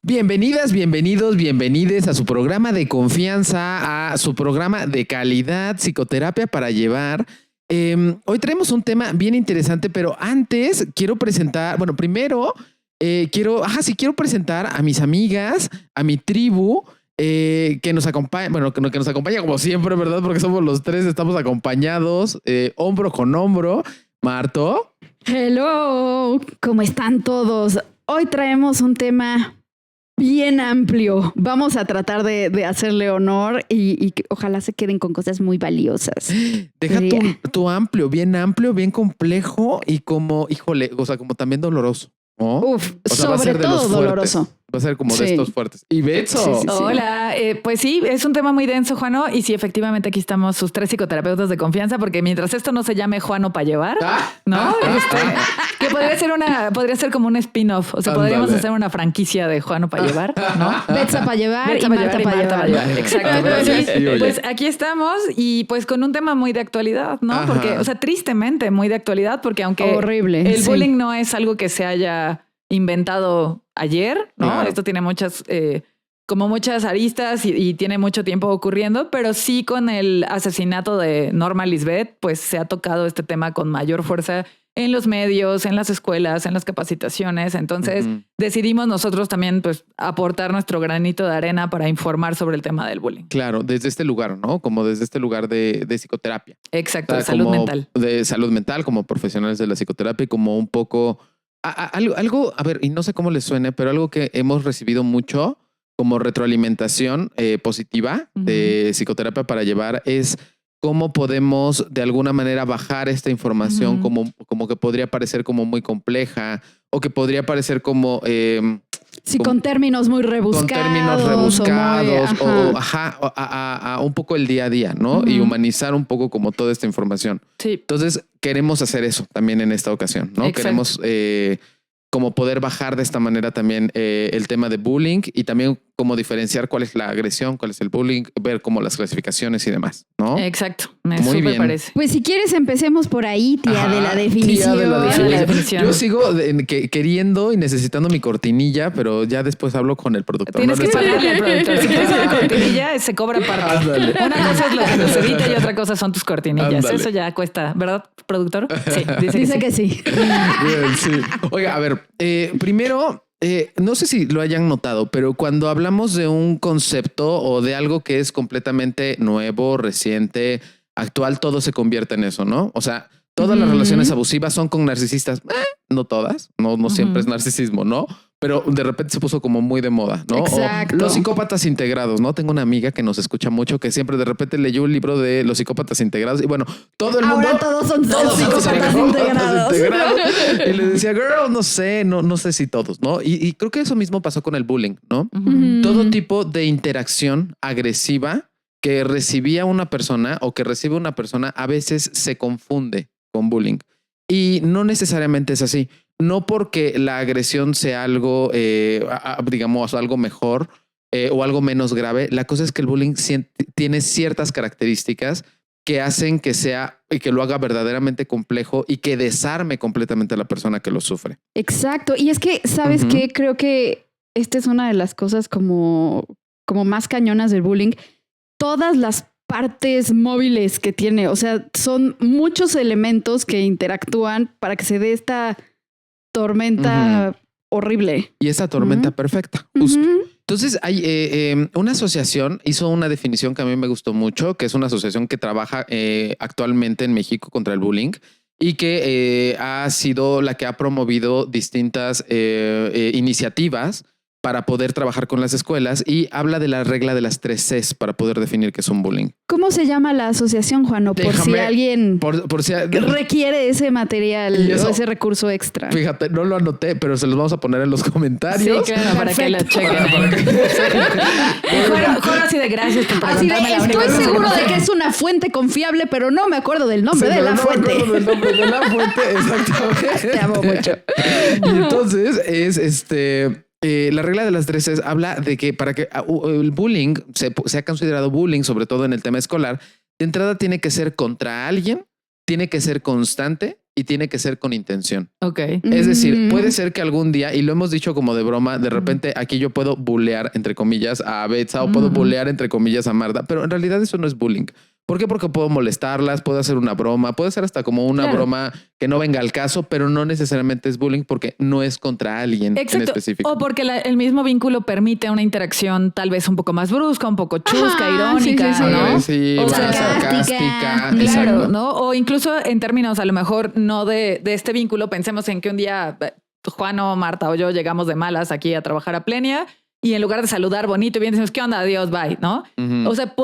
Bienvenidas, bienvenidos, bienvenides a su programa de confianza, a su programa de calidad, psicoterapia para llevar. Hoy traemos un tema bien interesante, pero antes quiero presentar, bueno, primero quiero presentar a mis amigas, a mi tribu, que nos acompaña, bueno, que nos acompaña como siempre, ¿verdad? Porque somos los tres, estamos acompañados, hombro con hombro. Marto. Hello, ¿cómo están todos? Hoy traemos un tema bien amplio. Vamos a tratar de hacerle honor y que ojalá se queden con cosas muy valiosas. Deja tu amplio, bien complejo y como, híjole, o sea, como también doloroso, ¿no? Uf, o sea, sobre todo doloroso. Va a ser como de estos fuertes. Y Betso. Sí. Hola, pues sí, es un tema muy denso, Juano, y sí, efectivamente aquí estamos sus tres psicoterapeutas de confianza, porque mientras esto no se llame Juano para llevar, ¿no? Que podría ser como un spin-off, o sea, podríamos hacer una franquicia de Juano para llevar, ¿no? Betsa para llevar y Marta para llevar. Exacto, pero sí, pues aquí estamos y pues con un tema muy de actualidad, ¿no? Porque, o sea, tristemente muy de actualidad, porque aunque horrible, el bullying no es algo que se haya inventado ayer, ¿no? Claro. Esto tiene muchas aristas y tiene mucho tiempo ocurriendo, pero sí con el asesinato de Norma Lisbeth, pues se ha tocado este tema con mayor fuerza en los medios, en las escuelas, en las capacitaciones. Entonces decidimos nosotros también pues aportar nuestro granito de arena para informar sobre el tema del bullying. Claro, desde este lugar, ¿no? Como desde este lugar de psicoterapia. Exacto, O sea, de salud mental. De salud mental, como profesionales de la psicoterapia y como un poco... Algo, a ver, y no sé cómo les suene, pero algo que hemos recibido mucho como retroalimentación positiva de psicoterapia para llevar es cómo podemos de alguna manera bajar esta información como que podría parecer como muy compleja o que podría parecer como... sí, con términos muy rebuscados. Con términos rebuscados a un poco el día a día, ¿no? Y humanizar un poco como toda esta información. Sí. Entonces queremos hacer eso también en esta ocasión, ¿no? Exacto. Queremos como poder bajar de esta manera también el tema de bullying y también cómo diferenciar cuál es la agresión, cuál es el bullying, ver como las clasificaciones y demás, ¿no? Exacto, me Muy súper bien. parece. Pues si quieres empecemos por ahí, tía, de la definición. Tía de la definición. Yo sigo queriendo y necesitando mi cortinilla, pero ya después hablo con el productor. Tienes que pagarle al productor. Si quieres una cortinilla, se cobra aparte. Ándale. Una cosa es lo que nos edita y otra cosa son tus cortinillas. Ándale. Eso ya cuesta, ¿verdad, productor? Sí, Dice que sí. Bien, sí. Oiga, a ver, primero, no sé si lo hayan notado, pero cuando hablamos de un concepto o de algo que es completamente nuevo, reciente, actual, todo se convierte en eso, ¿no? O sea, todas las relaciones abusivas son con narcisistas. No todas, no siempre es narcisismo, ¿no? Pero de repente se puso como muy de moda, ¿no? Exacto. O los psicópatas integrados, ¿no? Tengo una amiga que nos escucha mucho que siempre de repente leyó un libro de los psicópatas integrados y bueno, todo el mundo... Ahora todos son psicópatas integrados. Y le decía, girl, no sé si todos, ¿no? Y creo que eso mismo pasó con el bullying, ¿no? Todo tipo de interacción agresiva que recibía una persona o que recibe una persona a veces se confunde con bullying. Y no necesariamente es así. No porque la agresión sea algo, digamos, algo mejor o algo menos grave. La cosa es que el bullying tiene ciertas características que hacen que sea y que lo haga verdaderamente complejo y que desarme completamente a la persona que lo sufre. Exacto. Y es que, ¿sabes qué? Creo que esta es una de las cosas como más cañonas del bullying. Todas las partes móviles que tiene, o sea, son muchos elementos que interactúan para que se dé esta tormenta horrible. Y esa tormenta perfecta, justo. Entonces, hay una asociación hizo una definición que a mí me gustó mucho, que es una asociación que trabaja actualmente en México contra el bullying y que ha sido la que ha promovido distintas iniciativas para poder trabajar con las escuelas y habla de la regla de las 3 Cs para poder definir qué es un bullying. ¿Cómo se llama la asociación, Juano? Por si alguien requiere ese material o ese recurso extra. Fíjate, no lo anoté, pero se los vamos a poner en los comentarios. Sí, claro, para que la chequen ahí. Juan así de gracias por preguntarme. Estoy seguro de que es una fuente confiable, pero no me acuerdo del nombre de la fuente. Me acuerdo del nombre de la fuente, exactamente. Te amo mucho. Y entonces es la regla de las 3 Cs habla de que para que el bullying sea considerado bullying, sobre todo en el tema escolar, de entrada tiene que ser contra alguien, tiene que ser constante y tiene que ser con intención. Ok. Es decir, puede ser que algún día, y lo hemos dicho como de broma, de repente aquí yo puedo bullear, entre comillas, a Betsa o puedo bullear, entre comillas, a Marta, pero en realidad eso no es bullying. ¿Por qué? Porque puedo molestarlas, puedo hacer una broma, puede ser hasta como una broma que no venga al caso, pero no necesariamente es bullying porque no es contra alguien en específico. O porque el mismo vínculo permite una interacción tal vez un poco más brusca, un poco chusca, irónica, ¿no? Sí, o sea, sarcástica. Claro, ¿no? O incluso en términos a lo mejor no de este vínculo, pensemos en que un día Juan o Marta o yo llegamos de malas aquí a trabajar a Plenia y en lugar de saludar bonito y bien decimos, ¿qué onda? Adiós, bye, ¿no? O sea,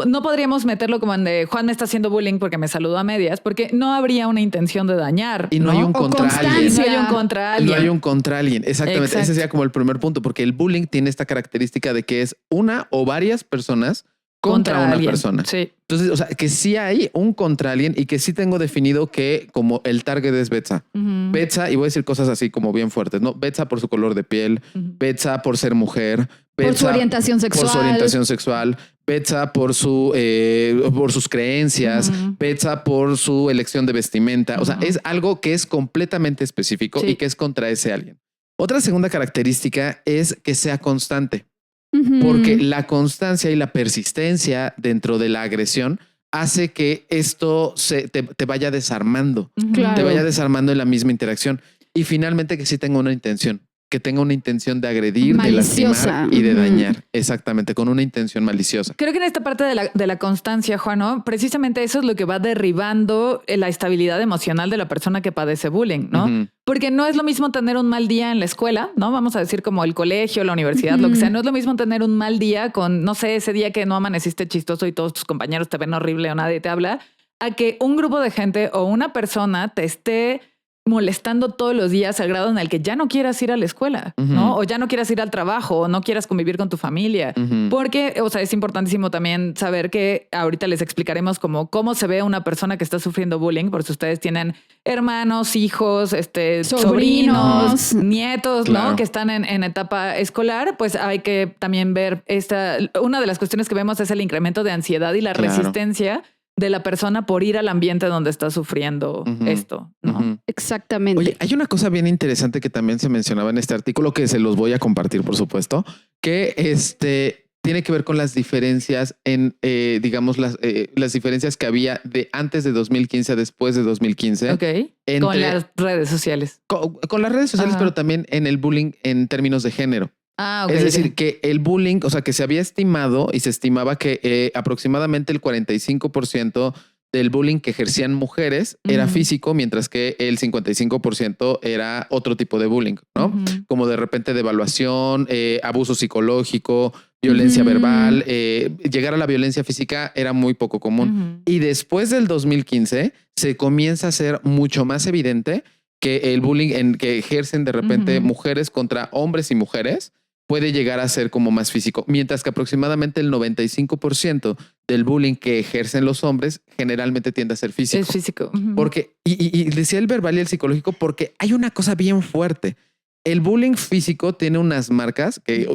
no podríamos meterlo como en de Juan me está haciendo bullying porque me saludó a medias, porque no habría una intención de dañar. Y no hay un contra alguien. No hay un contra alguien. No hay un contra alguien. Exactamente. Exacto. Ese sería como el primer punto, porque el bullying tiene esta característica de que es una o varias personas contra una persona. Sí. Entonces, o sea, que sí hay un contra alguien y que sí tengo definido que como el target es Betsa. Betsa, y voy a decir cosas así como bien fuertes, ¿no? Betsa por su color de piel, Betsa por ser mujer, Betsa por su orientación sexual, Betsa por sus creencias, Betsa por su elección de vestimenta. O sea, es algo que es completamente específico y que es contra ese alguien. Otra segunda característica es que sea constante. Porque la constancia y la persistencia dentro de la agresión hace que esto te vaya desarmando, te vaya desarmando en la misma interacción. Y finalmente que sí tenga una intención, que tenga una intención de agredir, maliciosa, de lastimar y de dañar. Exactamente, con una intención maliciosa. Creo que en esta parte de la constancia, Juan, ¿no? Precisamente eso es lo que va derribando la estabilidad emocional de la persona que padece bullying, ¿no? Porque no es lo mismo tener un mal día en la escuela, ¿no? Vamos a decir como el colegio, la universidad, lo que sea. No es lo mismo tener un mal día con, no sé, ese día que no amaneciste chistoso y todos tus compañeros te ven horrible o nadie te habla, a que un grupo de gente o una persona te esté molestando todos los días al grado en el que ya no quieras ir a la escuela, ¿no? O ya no quieras ir al trabajo o no quieras convivir con tu familia. Porque, o sea, es importantísimo también saber que ahorita les explicaremos cómo se ve una persona que está sufriendo bullying, por si ustedes tienen hermanos, hijos, sobrinos, nietos, ¿no? Que están en etapa escolar, pues hay que también ver una de las cuestiones que vemos es el incremento de ansiedad y la resistencia de la persona por ir al ambiente donde está sufriendo esto, ¿no? Exactamente. Oye, hay una cosa bien interesante que también se mencionaba en este artículo que se los voy a compartir, por supuesto, que tiene que ver con las diferencias digamos, las diferencias que había de antes de 2015 a después de 2015. Ok. Con las redes sociales. Con las redes sociales, pero también en el bullying en términos de género. Okay, es decir, que el bullying, o sea, que se había estimado y se estimaba que aproximadamente el 45% del bullying que ejercían mujeres era físico, mientras que el 55% era otro tipo de bullying, ¿no? Como de repente devaluación, abuso psicológico, violencia verbal, llegar a la violencia física era muy poco común. Y después del 2015 se comienza a ser mucho más evidente que el bullying que ejercen de repente mujeres contra hombres y mujeres puede llegar a ser como más físico, mientras que aproximadamente el 95% del bullying que ejercen los hombres generalmente tiende a ser físico. Es físico. Porque, y decía el verbal y el psicológico, porque hay una cosa bien fuerte. El bullying físico tiene unas marcas que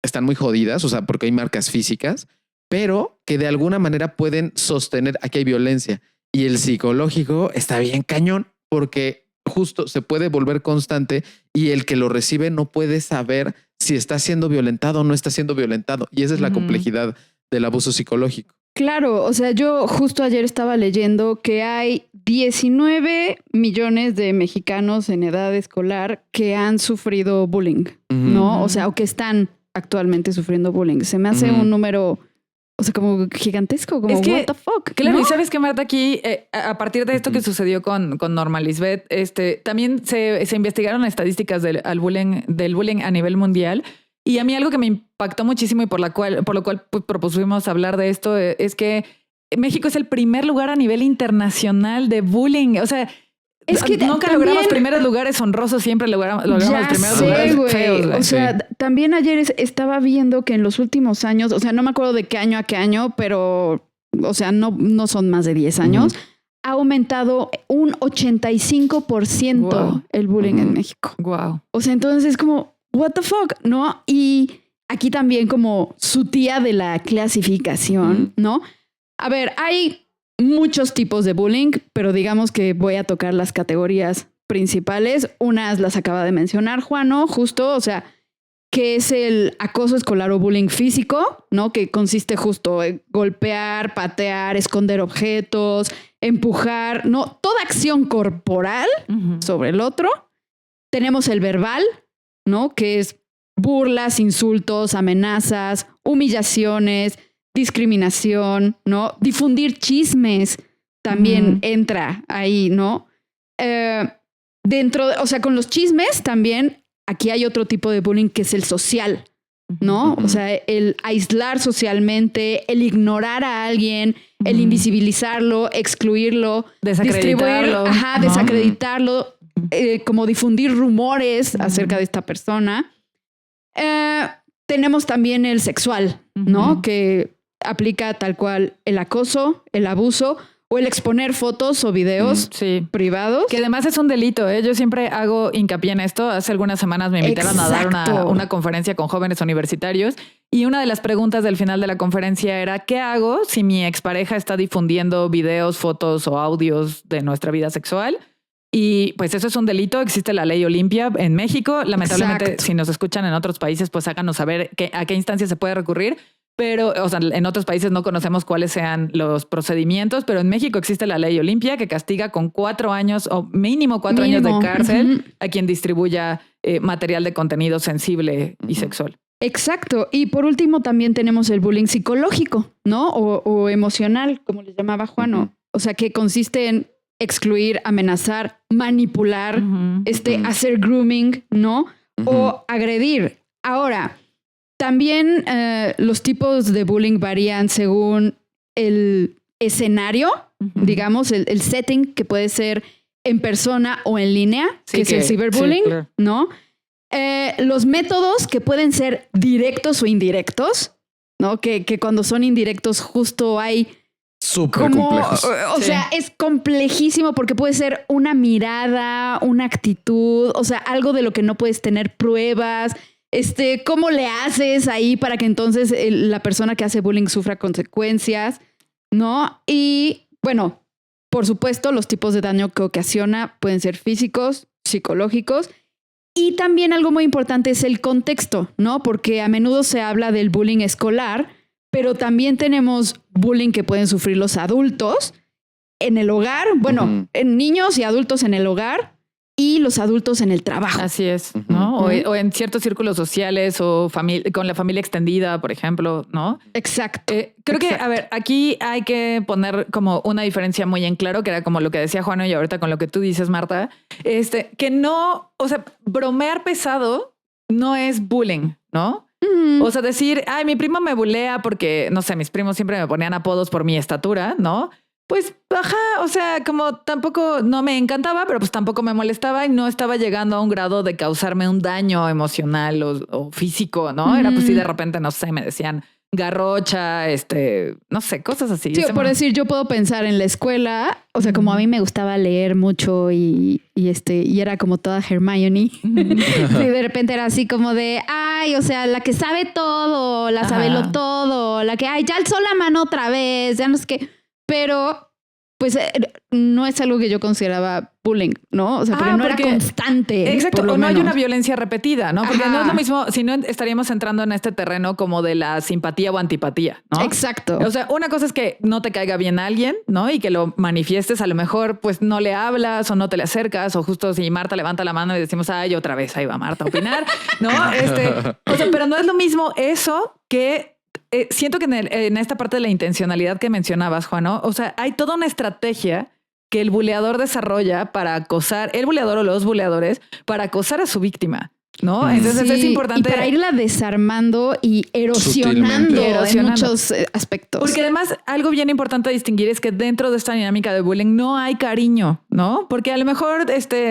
están muy jodidas, o sea, porque hay marcas físicas, pero que de alguna manera pueden sostener, aquí hay violencia. Y el psicológico está bien cañón, porque justo se puede volver constante y el que lo recibe no puede saber si está siendo violentado o no está siendo violentado. Y esa es la complejidad del abuso psicológico. Claro, o sea, yo justo ayer estaba leyendo que hay 19 millones de mexicanos en edad escolar que han sufrido bullying, ¿no? O sea, o que están actualmente sufriendo bullying. Se me hace un número... O sea, como gigantesco, como what the fuck. Claro, ¿no? Y sabes que, Marta, aquí, a partir de esto que sucedió con Norma Lisbeth, también se investigaron estadísticas del bullying a nivel mundial. Y a mí algo que me impactó muchísimo y por lo cual pues, propusimos hablar de esto es que México es el primer lugar a nivel internacional de bullying. O sea, es que nunca logramos primeros lugares honrosos, siempre logramos primeros lugares feos. O sea, también ayer estaba viendo que en los últimos años, o sea, no me acuerdo de qué año a qué año, pero, o sea, no son más de 10 años, ha aumentado un 85% el bullying en México. Wow. O sea, entonces es como, what the fuck, ¿no? Y aquí también como su tía de la clasificación, ¿no? A ver, hay muchos tipos de bullying, pero digamos que voy a tocar las categorías principales. Unas las acaba de mencionar Juano, justo, o sea, que es el acoso escolar o bullying físico, ¿no? Que consiste justo en golpear, patear, esconder objetos, empujar, ¿no? Toda acción corporal sobre el otro. Tenemos el verbal, ¿no? Que es burlas, insultos, amenazas, humillaciones, discriminación, ¿no? Difundir chismes también entra ahí, ¿no? O sea, con los chismes también aquí hay otro tipo de bullying que es el social, ¿no? O sea, el aislar socialmente, el ignorar a alguien, el invisibilizarlo, excluirlo, desacreditarlo, desacreditarlo, como difundir rumores acerca de esta persona. Tenemos también el sexual, ¿no? Que aplica tal cual el acoso, el abuso o el exponer fotos o videos privados. Que además es un delito, ¿eh? Yo siempre hago hincapié en esto. Hace algunas semanas me invitaron a dar una conferencia con jóvenes universitarios y una de las preguntas del final de la conferencia era ¿qué hago si mi expareja está difundiendo videos, fotos o audios de nuestra vida sexual? Y pues eso es un delito. Existe la ley Olimpia en México. Lamentablemente, si nos escuchan en otros países, pues háganos saber a qué instancia se puede recurrir. Pero, o sea, en otros países no conocemos cuáles sean los procedimientos, pero en México existe la ley Olimpia que castiga con 4 años o mínimo 4 años de cárcel a quien distribuya material de contenido sensible y sexual. Exacto. Y por último también tenemos el bullying psicológico, ¿no? O emocional, como les llamaba Juano. O sea, que consiste en excluir, amenazar, manipular, hacer grooming, ¿no? O agredir. Ahora, también los tipos de bullying varían según el escenario, digamos, el setting, que puede ser en persona o en línea, que es el ciberbullying, ¿no? Los métodos que pueden ser directos o indirectos, ¿no? Que cuando son indirectos justo hay súper complejos. O sea, es complejísimo porque puede ser una mirada, una actitud, o sea, algo de lo que no puedes tener pruebas. ¿Cómo le haces ahí para que entonces la persona que hace bullying sufra consecuencias, ¿no? Y bueno, por supuesto, los tipos de daño que ocasiona pueden ser físicos, psicológicos. Y también algo muy importante es el contexto, ¿no? Porque a menudo se habla del bullying escolar, pero también tenemos bullying que pueden sufrir los adultos en el hogar, bueno, en niños y adultos en el hogar y los adultos en el trabajo. Así es, ¿no? O en ciertos círculos sociales o con la familia extendida, por ejemplo, ¿no? Exacto. Creo que, a ver, aquí hay que poner como una diferencia muy en claro, que era como lo que decía Juan y ahorita con lo que tú dices, Marta, que no, o sea, bromear pesado no es bullying, ¿no? O sea, decir, ay, mi primo me bulea porque, no sé, mis primos siempre me ponían apodos por mi estatura, ¿no? Pues, o sea, como tampoco no me encantaba, pero pues tampoco me molestaba y no estaba llegando a un grado de causarme un daño emocional o físico, ¿no? Era pues sí, de repente, no sé, me decían garrocha, no sé, cosas así. Sí, por decir, yo puedo pensar en la escuela, o sea, como a mí me gustaba leer mucho y era como toda Hermione. Y de repente era así como de, ay, o sea, la que sabe todo, la sabelo todo, la que, ay, ya alzó la mano otra vez, ya no sé qué. Pero pues no es algo que yo consideraba bullying, ¿no? O sea, porque no era constante. Exacto, o no hay una violencia repetida, ¿no? Porque no es lo mismo, si no estaríamos entrando en este terreno como de la simpatía o antipatía, ¿no? Exacto. O sea, una cosa es que no te caiga bien a alguien, ¿no? Y que lo manifiestes, a lo mejor pues no le hablas o no te le acercas, o justo si Marta levanta la mano y decimos, ay, otra vez ahí va Marta a opinar, ¿no? O sea, pero no es lo mismo eso que... siento que en esta parte de la intencionalidad que mencionabas, Juan, ¿no? O sea, hay toda una estrategia que el buleador desarrolla para acosar, el buleador o los buleadores, para acosar a su víctima, ¿no? Entonces es importante. Y para irla desarmando y erosionando en muchos aspectos. Porque además algo bien importante a distinguir es que dentro de esta dinámica de bullying no hay cariño, ¿no? Porque a lo mejor,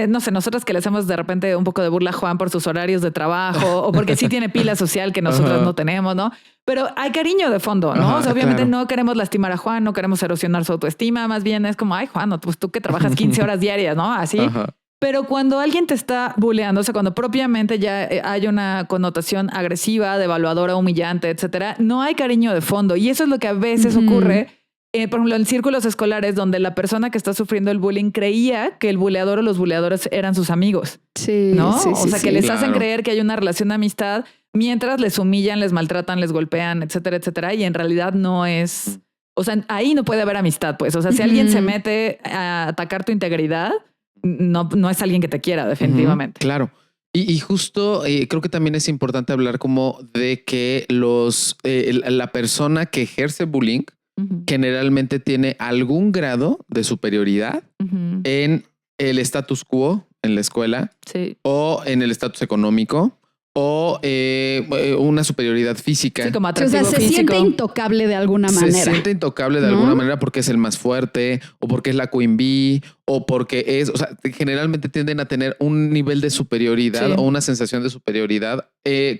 no sé, nosotras que le hacemos de repente un poco de burla a Juan por sus horarios de trabajo o porque sí tiene pila social que nosotros no tenemos, ¿no? Pero hay cariño de fondo, ¿no? O sea, obviamente no queremos lastimar a Juan, no queremos erosionar su autoestima, más bien es como, ay, Juan, pues tú que trabajas 15 horas diarias, ¿no? Así. Pero cuando alguien te está bulleando, o sea, cuando propiamente ya hay una connotación agresiva, devaluadora, humillante, etcétera, no hay cariño de fondo. Y eso es lo que a veces ocurre por ejemplo, en círculos escolares donde la persona que está sufriendo el bullying creía que el buleador o los buleadores eran sus amigos. Sí, ¿no? sí, o sea, que les hacen Claro. creer que hay una relación de amistad mientras les humillan, les maltratan, les golpean, etcétera, etcétera. Y en realidad no es... O sea, ahí no puede haber amistad, pues. O sea, si alguien se mete a atacar tu integridad, no es alguien que te quiera, definitivamente. Claro. Y justo creo que también es importante hablar como de que la persona que ejerce bullying generalmente tiene algún grado de superioridad en el status quo en la escuela Sí. o en el estatus económico o una superioridad física. Sí, como O atractivo sea, se físico. siente intocable de alguna Se manera. siente intocable de ¿no? alguna manera porque es el más fuerte o porque es la queen bee o porque es, o sea, generalmente tienden a tener un nivel de superioridad Sí. o una sensación de superioridad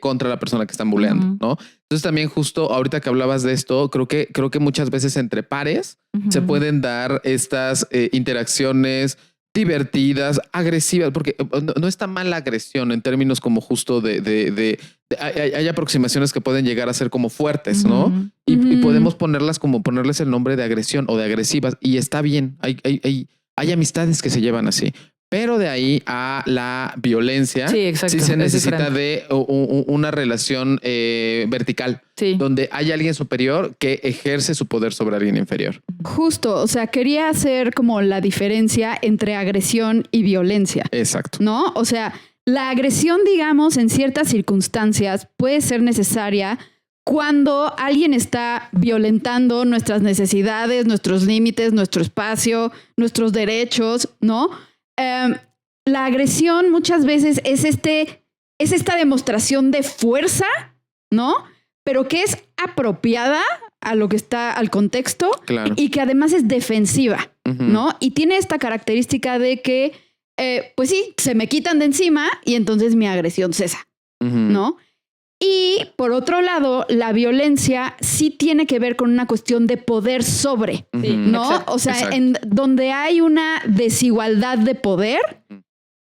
contra la persona que están bulleando, ¿no? Entonces también justo ahorita que hablabas de esto, creo que muchas veces entre pares se pueden dar estas interacciones divertidas, agresivas, porque no está mal la agresión en términos como justo hay aproximaciones que pueden llegar a ser como fuertes, ¿no? Y podemos ponerles el nombre de agresión o de agresivas y está bien. Hay amistades que se llevan así, pero de ahí a la violencia, Sí, exacto. sí se Es necesita diferente. de una relación vertical, Sí. donde hay alguien superior que ejerce su poder sobre alguien inferior. Justo, o sea, quería hacer como la diferencia entre agresión y violencia, Exacto. ¿no? O sea, la agresión, digamos, en ciertas circunstancias puede ser necesaria cuando alguien está violentando nuestras necesidades, nuestros límites, nuestro espacio, nuestros derechos, ¿no? La agresión muchas veces es esta demostración de fuerza, ¿no? Pero que es apropiada a lo que está al contexto Claro. y que además es defensiva, Ujú. ¿no? Y tiene esta característica de que, pues sí, se me quitan de encima y entonces mi agresión cesa, Ujú. ¿no? Y por otro lado, la violencia sí tiene que ver con una cuestión de poder sobre, Ujú. Sí. ¿no? Exacto, O sea, exacto. en donde hay una desigualdad de poder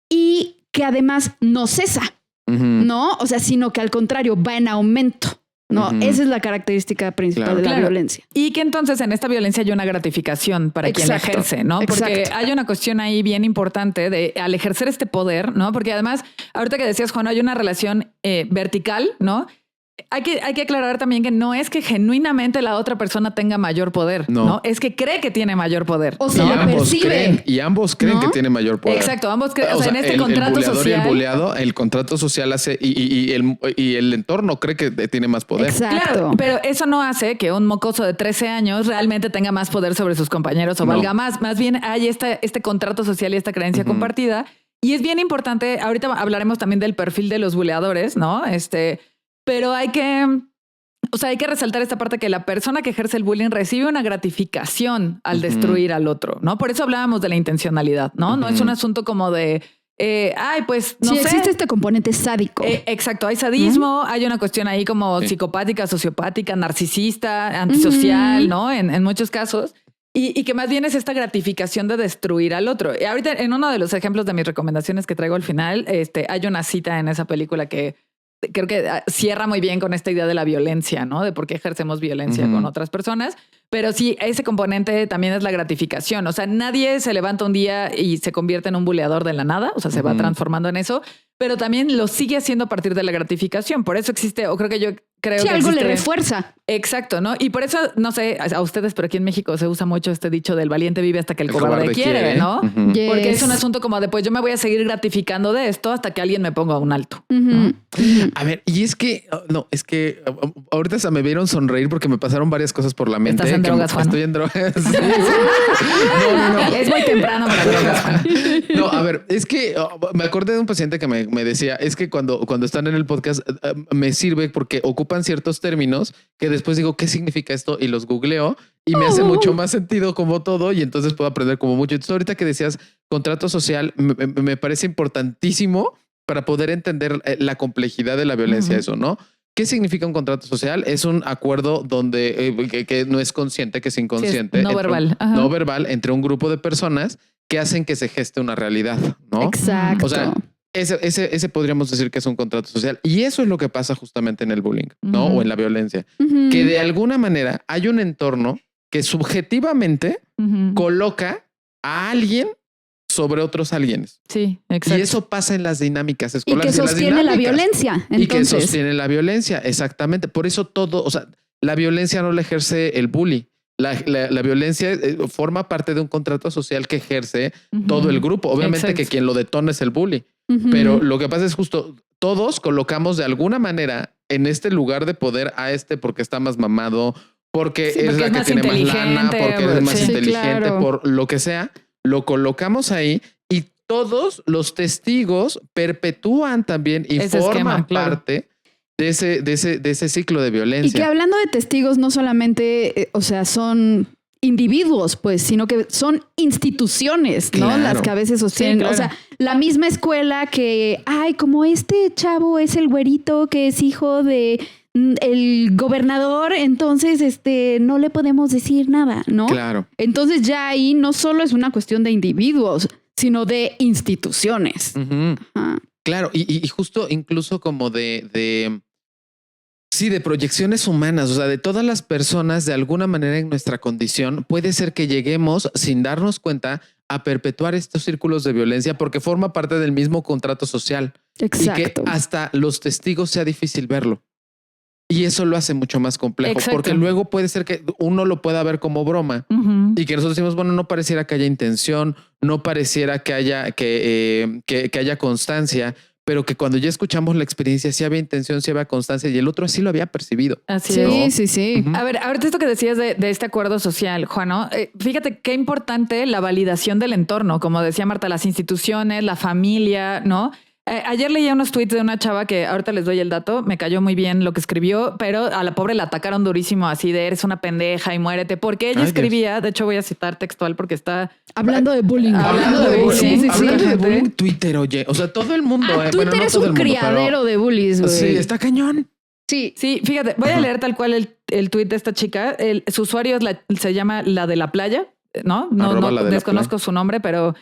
y que además no cesa, Ujú. ¿no? O sea, sino que al contrario va en aumento, ¿no? Ujú. Esa es la característica principal Claro. de la Claro. violencia. Y que entonces en esta violencia hay una gratificación para quien la Exacto, ejerce, ¿no? Porque exacto. hay una cuestión ahí bien importante de al ejercer este poder, ¿no? Porque además, ahorita que decías, Juan, hay una relación vertical, ¿no? Hay que aclarar también que no es que genuinamente la otra persona tenga mayor poder, No. ¿no? Es que cree que tiene mayor poder. O Y se lo percibe. ambos creen ¿no? que tiene mayor poder. Exacto, ambos creen, o sea, en este el contrato buleador social. y el buleado, el contrato social hace y el entorno cree que tiene más poder. Exacto. Claro, pero eso no hace que un mocoso de 13 años realmente tenga más poder sobre sus compañeros o No. valga más. Más bien hay este contrato social y esta creencia compartida. Y es bien importante, ahorita hablaremos también del perfil de los buleadores, ¿no? Pero hay que resaltar esta parte que la persona que ejerce el bullying recibe una gratificación al destruir al otro, ¿no? Por eso hablábamos de la intencionalidad, ¿no? No es un asunto como de, pues no Sí, sé. existe este componente sádico. Exacto, hay sadismo, hay una cuestión ahí como psicopática, sociopática, narcisista, antisocial, ¿no? En muchos casos. Y que más bien es esta gratificación de destruir al otro. Y ahorita en uno de los ejemplos de mis recomendaciones que traigo al final, hay una cita en esa película que creo que cierra muy bien con esta idea de la violencia, ¿no? De por qué ejercemos violencia con otras personas. Pero sí, ese componente también es la gratificación. O sea, nadie se levanta un día y se convierte en un buleador de la nada. O sea, se va transformando en eso. Pero también lo sigue haciendo a partir de la gratificación. Por eso existe, o creo que Sí, que algo le existe- refuerza. Exacto, ¿no? Y por eso, no sé, a ustedes, pero aquí en México se usa mucho este dicho del valiente vive hasta que el cobarde quiere, ¿no? Ujú. Yes. Porque es un asunto como de, pues yo me voy a seguir gratificando de esto hasta que alguien me ponga un alto. Ujú. A ver, y es que, ahorita se me vieron sonreír porque me pasaron varias cosas por la mente. Estás en que drogas, Juan. Estoy en drogas. Sí, sí. No. Es muy temprano para drogas, Juan. No, a ver, es que me acordé de un paciente que me decía, es que cuando están en el podcast me sirve porque ocupan ciertos términos que después digo, ¿qué significa esto? Y los googleo y me hace mucho más sentido como todo y entonces puedo aprender como mucho. Entonces ahorita que decías contrato social, me parece importantísimo para poder entender la complejidad de la violencia, eso, ¿no? ¿Qué significa un contrato social? Es un acuerdo donde que no es consciente, que es inconsciente. Sí, es no verbal. Ajá. No verbal entre un grupo de personas que hacen que se geste una realidad, ¿no? Exacto. O sea, ese podríamos decir que es un contrato social. Y eso es lo que pasa justamente en el bullying, ¿no? O en la violencia. Ujú. Que de alguna manera hay un entorno que subjetivamente coloca a alguien sobre otros alguienes. Sí, exacto. Y eso pasa en las dinámicas escolares. Y que sostiene la violencia. Entonces. Y que sostiene la violencia, exactamente. Por eso todo, o sea, la violencia no la ejerce el bully. La violencia forma parte de un contrato social que ejerce todo el grupo. Obviamente que quien lo detona es el bully. Pero lo que pasa es justo, todos colocamos de alguna manera en este lugar de poder a porque está más mamado, porque es la que tiene más lana, porque es más inteligente, por lo que sea, lo colocamos ahí y todos los testigos perpetúan también y ese forman parte de ese ciclo de violencia. Y que hablando de testigos, no solamente, o sea, son individuos, pues, sino que son instituciones, ¿no? Claro. Las que a veces sostienen, o sea, la misma escuela que, ay, como este chavo es el güerito que es hijo de el gobernador, entonces no le podemos decir nada, ¿no? Claro. Entonces ya ahí no solo es una cuestión de individuos, sino de instituciones. Claro, y justo incluso como de proyecciones humanas, o sea, de todas las personas de alguna manera en nuestra condición, puede ser que lleguemos sin darnos cuenta a perpetuar estos círculos de violencia porque forma parte del mismo contrato social. Exacto. Y que hasta los testigos sea difícil verlo. Y eso lo hace mucho más complejo. Exacto. Porque luego puede ser que uno lo pueda ver como broma y que nosotros decimos, bueno, no pareciera que haya intención, no pareciera que haya constancia, pero que cuando ya escuchamos la experiencia, sí había intención, sí había constancia y el otro así lo había percibido. Así es. Sí. A ver, ahorita esto que decías de este acuerdo social, Juan, ¿no? Fíjate qué importante la validación del entorno, como decía Marta, las instituciones, la familia, ¿no? Ayer leía unos tweets de una chava que ahorita les doy el dato, me cayó muy bien lo que escribió, pero a la pobre la atacaron durísimo así de eres una pendeja y muérete, porque ella escribía, Dios. De hecho voy a citar textual porque está... Hablando de bullying. Hablando de bullying. Hablando de bullying, Twitter, oye, o sea, todo el mundo... Twitter es un criadero de bullies, güey. Sí, está cañón. Sí, fíjate, voy a leer tal cual el tweet de esta chica. Su usuario se llama la de la playa, ¿no? No desconozco su nombre, pero...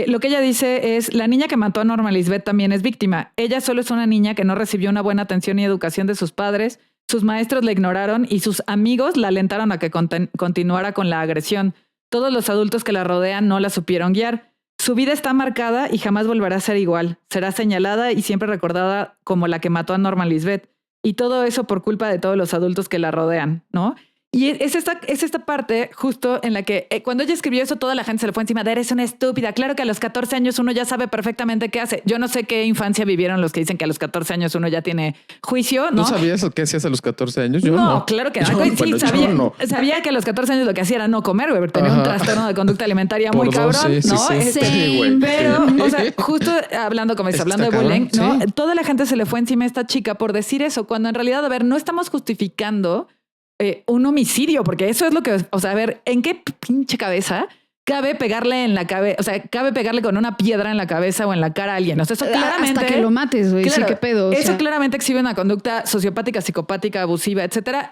lo que ella dice es, la niña que mató a Norma Lisbeth también es víctima. Ella solo es una niña que no recibió una buena atención y educación de sus padres, sus maestros la ignoraron y sus amigos la alentaron a que continuara con la agresión. Todos los adultos que la rodean no la supieron guiar. Su vida está marcada y jamás volverá a ser igual. Será señalada y siempre recordada como la que mató a Norma Lisbeth. Y todo eso por culpa de todos los adultos que la rodean, ¿no? Y es esta parte justo en la que cuando ella escribió eso, toda la gente se le fue encima de eres una estúpida. Claro que a los 14 años uno ya sabe perfectamente qué hace. Yo no sé qué infancia vivieron los que dicen que a los 14 años uno ya tiene juicio, ¿no? ¿Tú sabías qué hacías a los 14 años? Yo no. Claro que no. Sabía que a los 14 años lo que hacía era no comer, güey. Tenía un trastorno de conducta alimentaria muy cabrón, ¿no? Sí, pero, o sea, justo hablando de bullying, ¿no? Toda la gente se le fue encima a esta chica por decir eso, cuando en realidad, a ver, no estamos justificando un homicidio, porque eso es lo que, o sea, a ver, ¿en qué pinche cabeza cabe pegarle en la cabeza? O sea, cabe pegarle con una piedra en la cabeza o en la cara a alguien. O sea, eso claramente... Hasta que lo mates, güey. Claro, sí, qué pedo. Eso claramente exhibe una conducta sociopática, psicopática, abusiva, etcétera.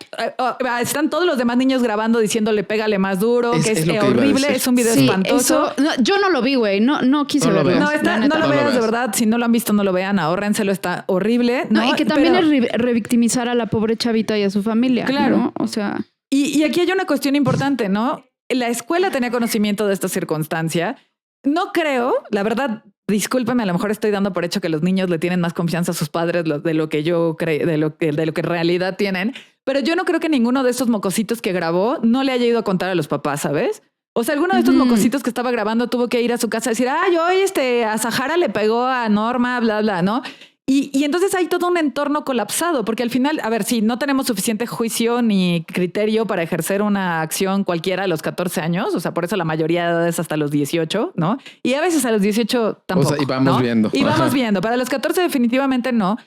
Están todos los demás niños grabando diciéndole pégale más duro, que es horrible. Es un video espantoso. Yo no lo vi, güey. No quise verlo. No lo veas, de verdad. Si no lo han visto, no lo vean. Ahórrenselo. Está horrible. No, y que también es revictimizar a la pobre chavita y a su familia. Claro. ¿no? O sea... Y aquí hay una cuestión importante, ¿no? La escuela tenía conocimiento de esta circunstancia. No creo, la verdad, discúlpeme, a lo mejor estoy dando por hecho que los niños le tienen más confianza a sus padres de lo que yo creo, de lo que en realidad tienen. Pero yo no creo que ninguno de estos mocositos que grabó no le haya ido a contar a los papás, ¿sabes? O sea, alguno de estos mocositos que estaba grabando tuvo que ir a su casa a decir, hoy a Sahara le pegó a Norma, bla, bla, ¿no? Y entonces hay todo un entorno colapsado, porque al final, a ver, sí, no tenemos suficiente juicio ni criterio para ejercer una acción cualquiera a los 14 años. O sea, por eso la mayoría de edades hasta los 18, ¿no? Y a veces a los 18 tampoco. O sea, y vamos viendo. Y vamos viendo. Para los 14 definitivamente no.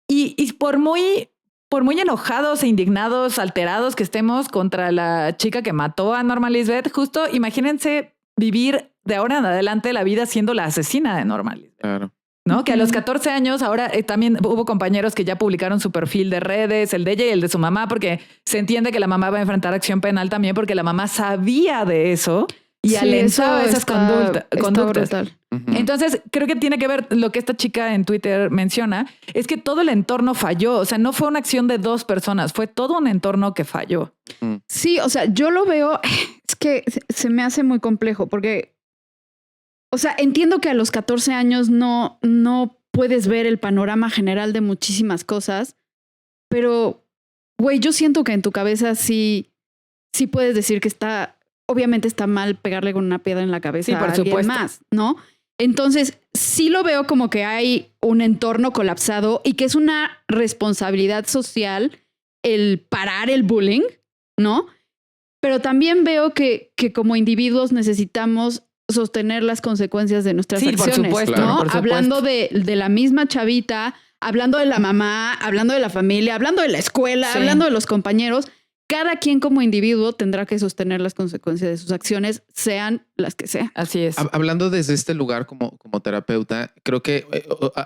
Y por muy enojados e indignados, alterados que estemos contra la chica que mató a Norma Lisbeth, justo imagínense vivir de ahora en adelante la vida siendo la asesina de Norma Lisbeth. Claro. ¿No? Que a los 14 años ahora también hubo compañeros que ya publicaron su perfil de redes, el de ella y el de su mamá, porque se entiende que la mamá va a enfrentar acción penal también porque la mamá sabía de eso y alentaba esas conductas. Brutal. Entonces, creo que tiene que ver lo que esta chica en Twitter menciona, es que todo el entorno falló. O sea, no fue una acción de 2 personas, fue todo un entorno que falló. Sí, o sea, yo lo veo, es que se me hace muy complejo porque, o sea, entiendo que a los 14 años no puedes ver el panorama general de muchísimas cosas, pero, güey, yo siento que en tu cabeza sí puedes decir que obviamente está mal pegarle con una piedra en la cabeza a alguien más, ¿no? Entonces, sí lo veo como que hay un entorno colapsado y que es una responsabilidad social el parar el bullying, ¿no? Pero también veo que como individuos necesitamos sostener las consecuencias de nuestras acciones, por supuesto, ¿no? por supuesto. Hablando de la misma chavita, hablando de la mamá, hablando de la familia, hablando de la escuela, hablando de los compañeros. Cada quien como individuo tendrá que sostener las consecuencias de sus acciones, sean las que sean. Así es. Hablando desde este lugar como terapeuta, creo que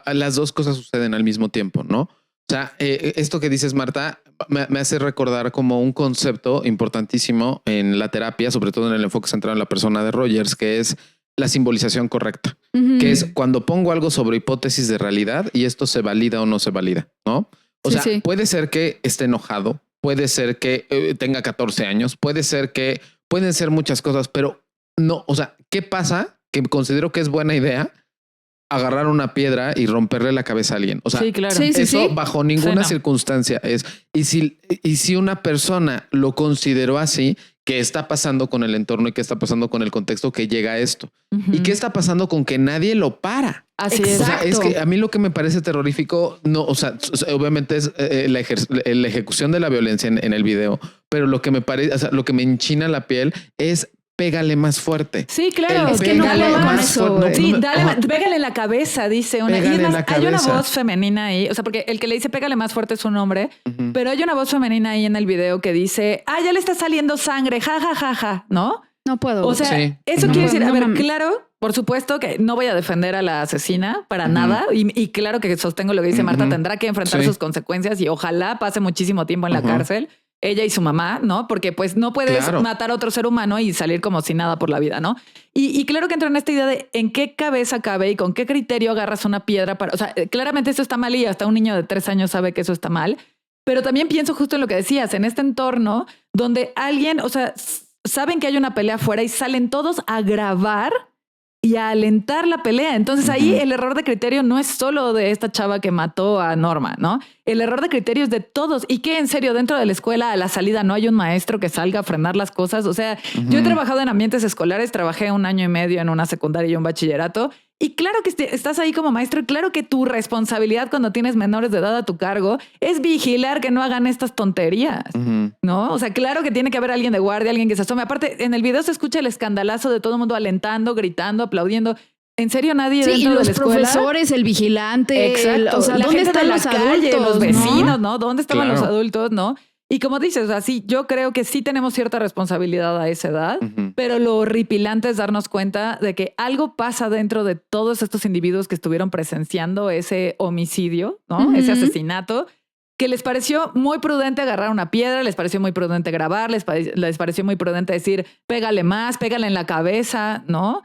las dos cosas suceden al mismo tiempo, ¿no? O sea, esto que dices, Marta, me hace recordar como un concepto importantísimo en la terapia, sobre todo en el enfoque centrado en la persona de Rogers, que es la simbolización correcta, que es cuando pongo algo sobre hipótesis de realidad y esto se valida o no se valida, ¿no? O sea, puede ser que esté enojado, puede ser que tenga 14 años, pueden ser muchas cosas, pero no, o sea, ¿qué pasa? Que considero que es buena idea agarrar una piedra y romperle la cabeza a alguien. O sea, claro. Eso bajo ninguna circunstancia es. Y si una persona lo consideró así, ¿qué está pasando con el entorno y qué está pasando con el contexto que llega a esto? ¿Y qué está pasando con que nadie lo para? Así es. O sea, es que a mí lo que me parece terrorífico, no, o sea, obviamente es la ejecución de la violencia en el video, pero lo que me parece, o sea, lo que me enchina la piel es pégale más fuerte. Sí, claro. Es que no puedo con eso. Pégale en la cabeza, dice una. Y además, hay una voz femenina ahí. O sea, porque el que le dice pégale más fuerte es un hombre, pero hay una voz femenina ahí en el video que dice, ya le está saliendo sangre, ja, ja, ja, ja, ¿no? No puedo. O sea, eso quiere decir, a ver, claro, por supuesto que no voy a defender a la asesina para nada. Y claro que sostengo lo que dice Marta, tendrá que enfrentar sus consecuencias y ojalá pase muchísimo tiempo en la cárcel. Ella y su mamá, ¿no? Porque pues no puedes matar a otro ser humano y salir como si nada por la vida, ¿no? Y claro que entra en esta idea de en qué cabeza cabe y con qué criterio agarras una piedra para... O sea, claramente eso está mal y hasta un niño de 3 años sabe que eso está mal. Pero también pienso justo en lo que decías, en este entorno donde alguien, o sea, saben que hay una pelea afuera y salen todos a grabar y a alentar la pelea. Entonces ahí el error de criterio no es solo de esta chava que mató a Norma, ¿no? El error de criterio es de todos. Y que en serio, dentro de la escuela, a la salida, no hay un maestro que salga a frenar las cosas. O sea, yo he trabajado en ambientes escolares, trabajé 1 año y medio en una secundaria y un bachillerato. Y claro que estás ahí como maestro y claro que tu responsabilidad cuando tienes menores de edad a tu cargo es vigilar que no hagan estas tonterías, ¿no? O sea, claro que tiene que haber alguien de guardia, alguien que se asome. Aparte, en el video se escucha el escandalazo de todo el mundo alentando, gritando, aplaudiendo. ¿En serio nadie dentro de la escuela? Los profesores, el vigilante. Exacto. O sea, la ¿dónde gente están de la los calle, adultos, los vecinos, ¿no? ¿Dónde estaban los Claro. adultos, no? Y como dices, así yo creo que sí tenemos cierta responsabilidad a esa edad, pero lo horripilante es darnos cuenta de que algo pasa dentro de todos estos individuos que estuvieron presenciando ese homicidio, ¿no? Ese asesinato, que les pareció muy prudente agarrar una piedra, les pareció muy prudente grabar, les pareció muy prudente decir pégale más, pégale en la cabeza, ¿no?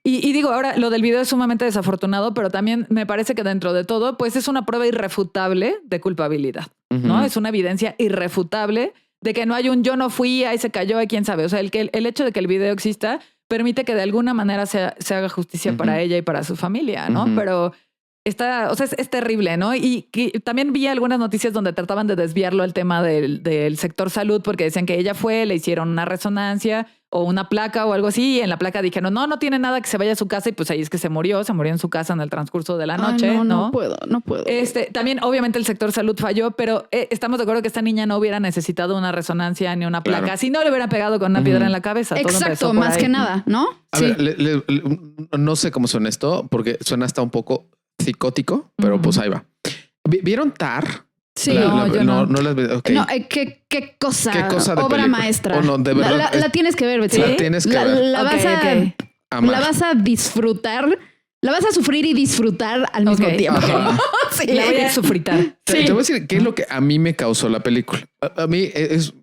Y digo, ahora lo del video es sumamente desafortunado, pero también me parece que dentro de todo, pues es una prueba irrefutable de culpabilidad, ¿no? Es una evidencia irrefutable de que no hay un yo no fui, ahí se cayó, ahí quién sabe. O sea, el hecho de que el video exista permite que de alguna manera se haga justicia para ella y para su familia, ¿no? Pero o sea, es terrible, ¿no? Y también vi algunas noticias donde trataban de desviarlo al tema del sector salud porque decían que ella le hicieron una resonancia o una placa o algo así, y en la placa dijeron, no tiene nada, que se vaya a su casa, y pues ahí es que se murió en su casa en el transcurso de la noche. Ay, no puedo. También obviamente el sector salud falló, pero estamos de acuerdo que esta niña no hubiera necesitado una resonancia ni una placa, si no le hubieran pegado con una piedra en la cabeza. Exacto, más que nada, ¿no? A ver, no sé cómo suena esto, porque suena hasta un poco psicótico, pero pues ahí va. ¿Vieron Tar? Sí, yo no las vi. Okay. No, ¿qué cosa? ¿Qué cosa de obra película? maestra. Oh, no, de verdad, la tienes que ver, Betsy. La tienes que ver. La vas a disfrutar. La vas a sufrir y disfrutar al mismo tiempo. Sí. La voy a sufritar. Te voy a decir qué es lo que a mí me causó la película. A mí es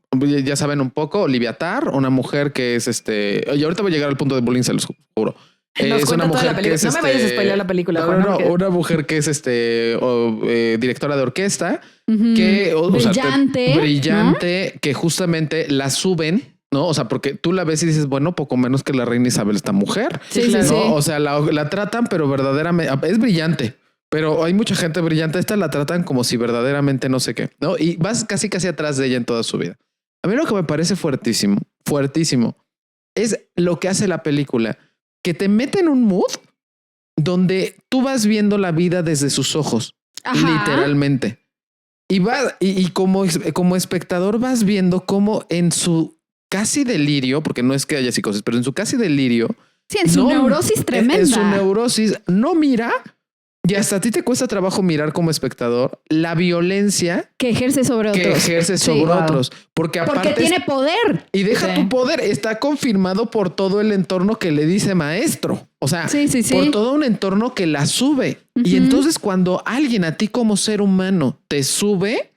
ya saben un poco, Olivia Tarr, una mujer que es y ahorita voy a llegar al punto de bullying, se los juro. Es una mujer que es... No me vayas a spoiler la película, Juan. No, una mujer que es directora de orquesta, que... brillante, ¿no? Que justamente la suben, ¿no? O sea, porque tú la ves y dices, bueno, poco menos que la reina Isabel, esta mujer. Sí, ¿no? sí. O sea, la tratan, pero verdaderamente... Es brillante. Pero hay mucha gente brillante. Esta la tratan como si verdaderamente no sé qué, ¿no? Y vas casi atrás de ella en toda su vida. A mí lo que me parece fuertísimo, es lo que hace la película, que te mete en un mood donde tú vas viendo la vida desde sus ojos, literalmente. Y como espectador vas viendo cómo en su casi delirio, porque no es que haya psicosis, pero en su casi delirio. Sí, en su neurosis tremenda. En su neurosis no mira. Y hasta a ti te cuesta trabajo mirar como espectador la violencia que ejerce sobre otros. Porque tiene poder. Y deja tu poder. Está confirmado por todo el entorno que le dice maestro. O sea, por todo un entorno que la sube. Y entonces cuando alguien a ti como ser humano te sube,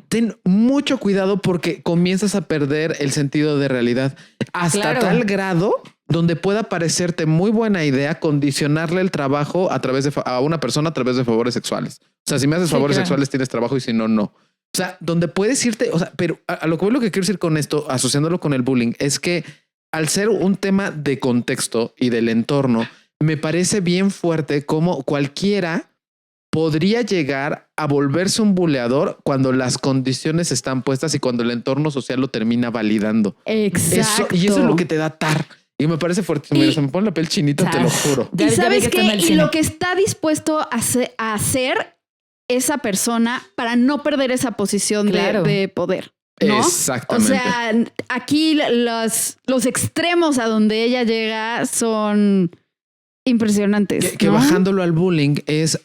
ten mucho cuidado porque comienzas a perder el sentido de realidad. Hasta tal grado donde pueda parecerte muy buena idea condicionarle el trabajo a una persona a través de favores sexuales. O sea, si me haces favores sexuales tienes trabajo y si no, no. O sea, donde puedes irte, o sea, pero a lo que quiero decir con esto, asociándolo con el bullying, es que al ser un tema de contexto y del entorno, me parece bien fuerte como cualquiera podría llegar a volverse un buleador cuando las condiciones están puestas y cuando el entorno social lo termina validando. Exacto. Y eso es lo que te da Tarr. Y me parece fuertísimo. Se me pone la piel chinita, te lo juro. Y sabes qué, y lo que está dispuesto a hacer esa persona para no perder esa posición de poder, ¿no? Exactamente. O sea, aquí los extremos a donde ella llega son impresionantes. Que bajándolo al bullying es,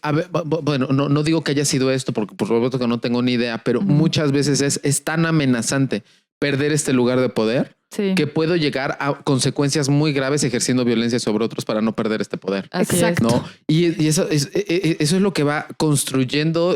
bueno, no digo que haya sido esto, porque por supuesto que no tengo ni idea, pero muchas veces es tan amenazante perder este lugar de poder que puedo llegar a consecuencias muy graves ejerciendo violencia sobre otros para no perder este poder. Exacto. ¿No? Y eso es lo que va construyendo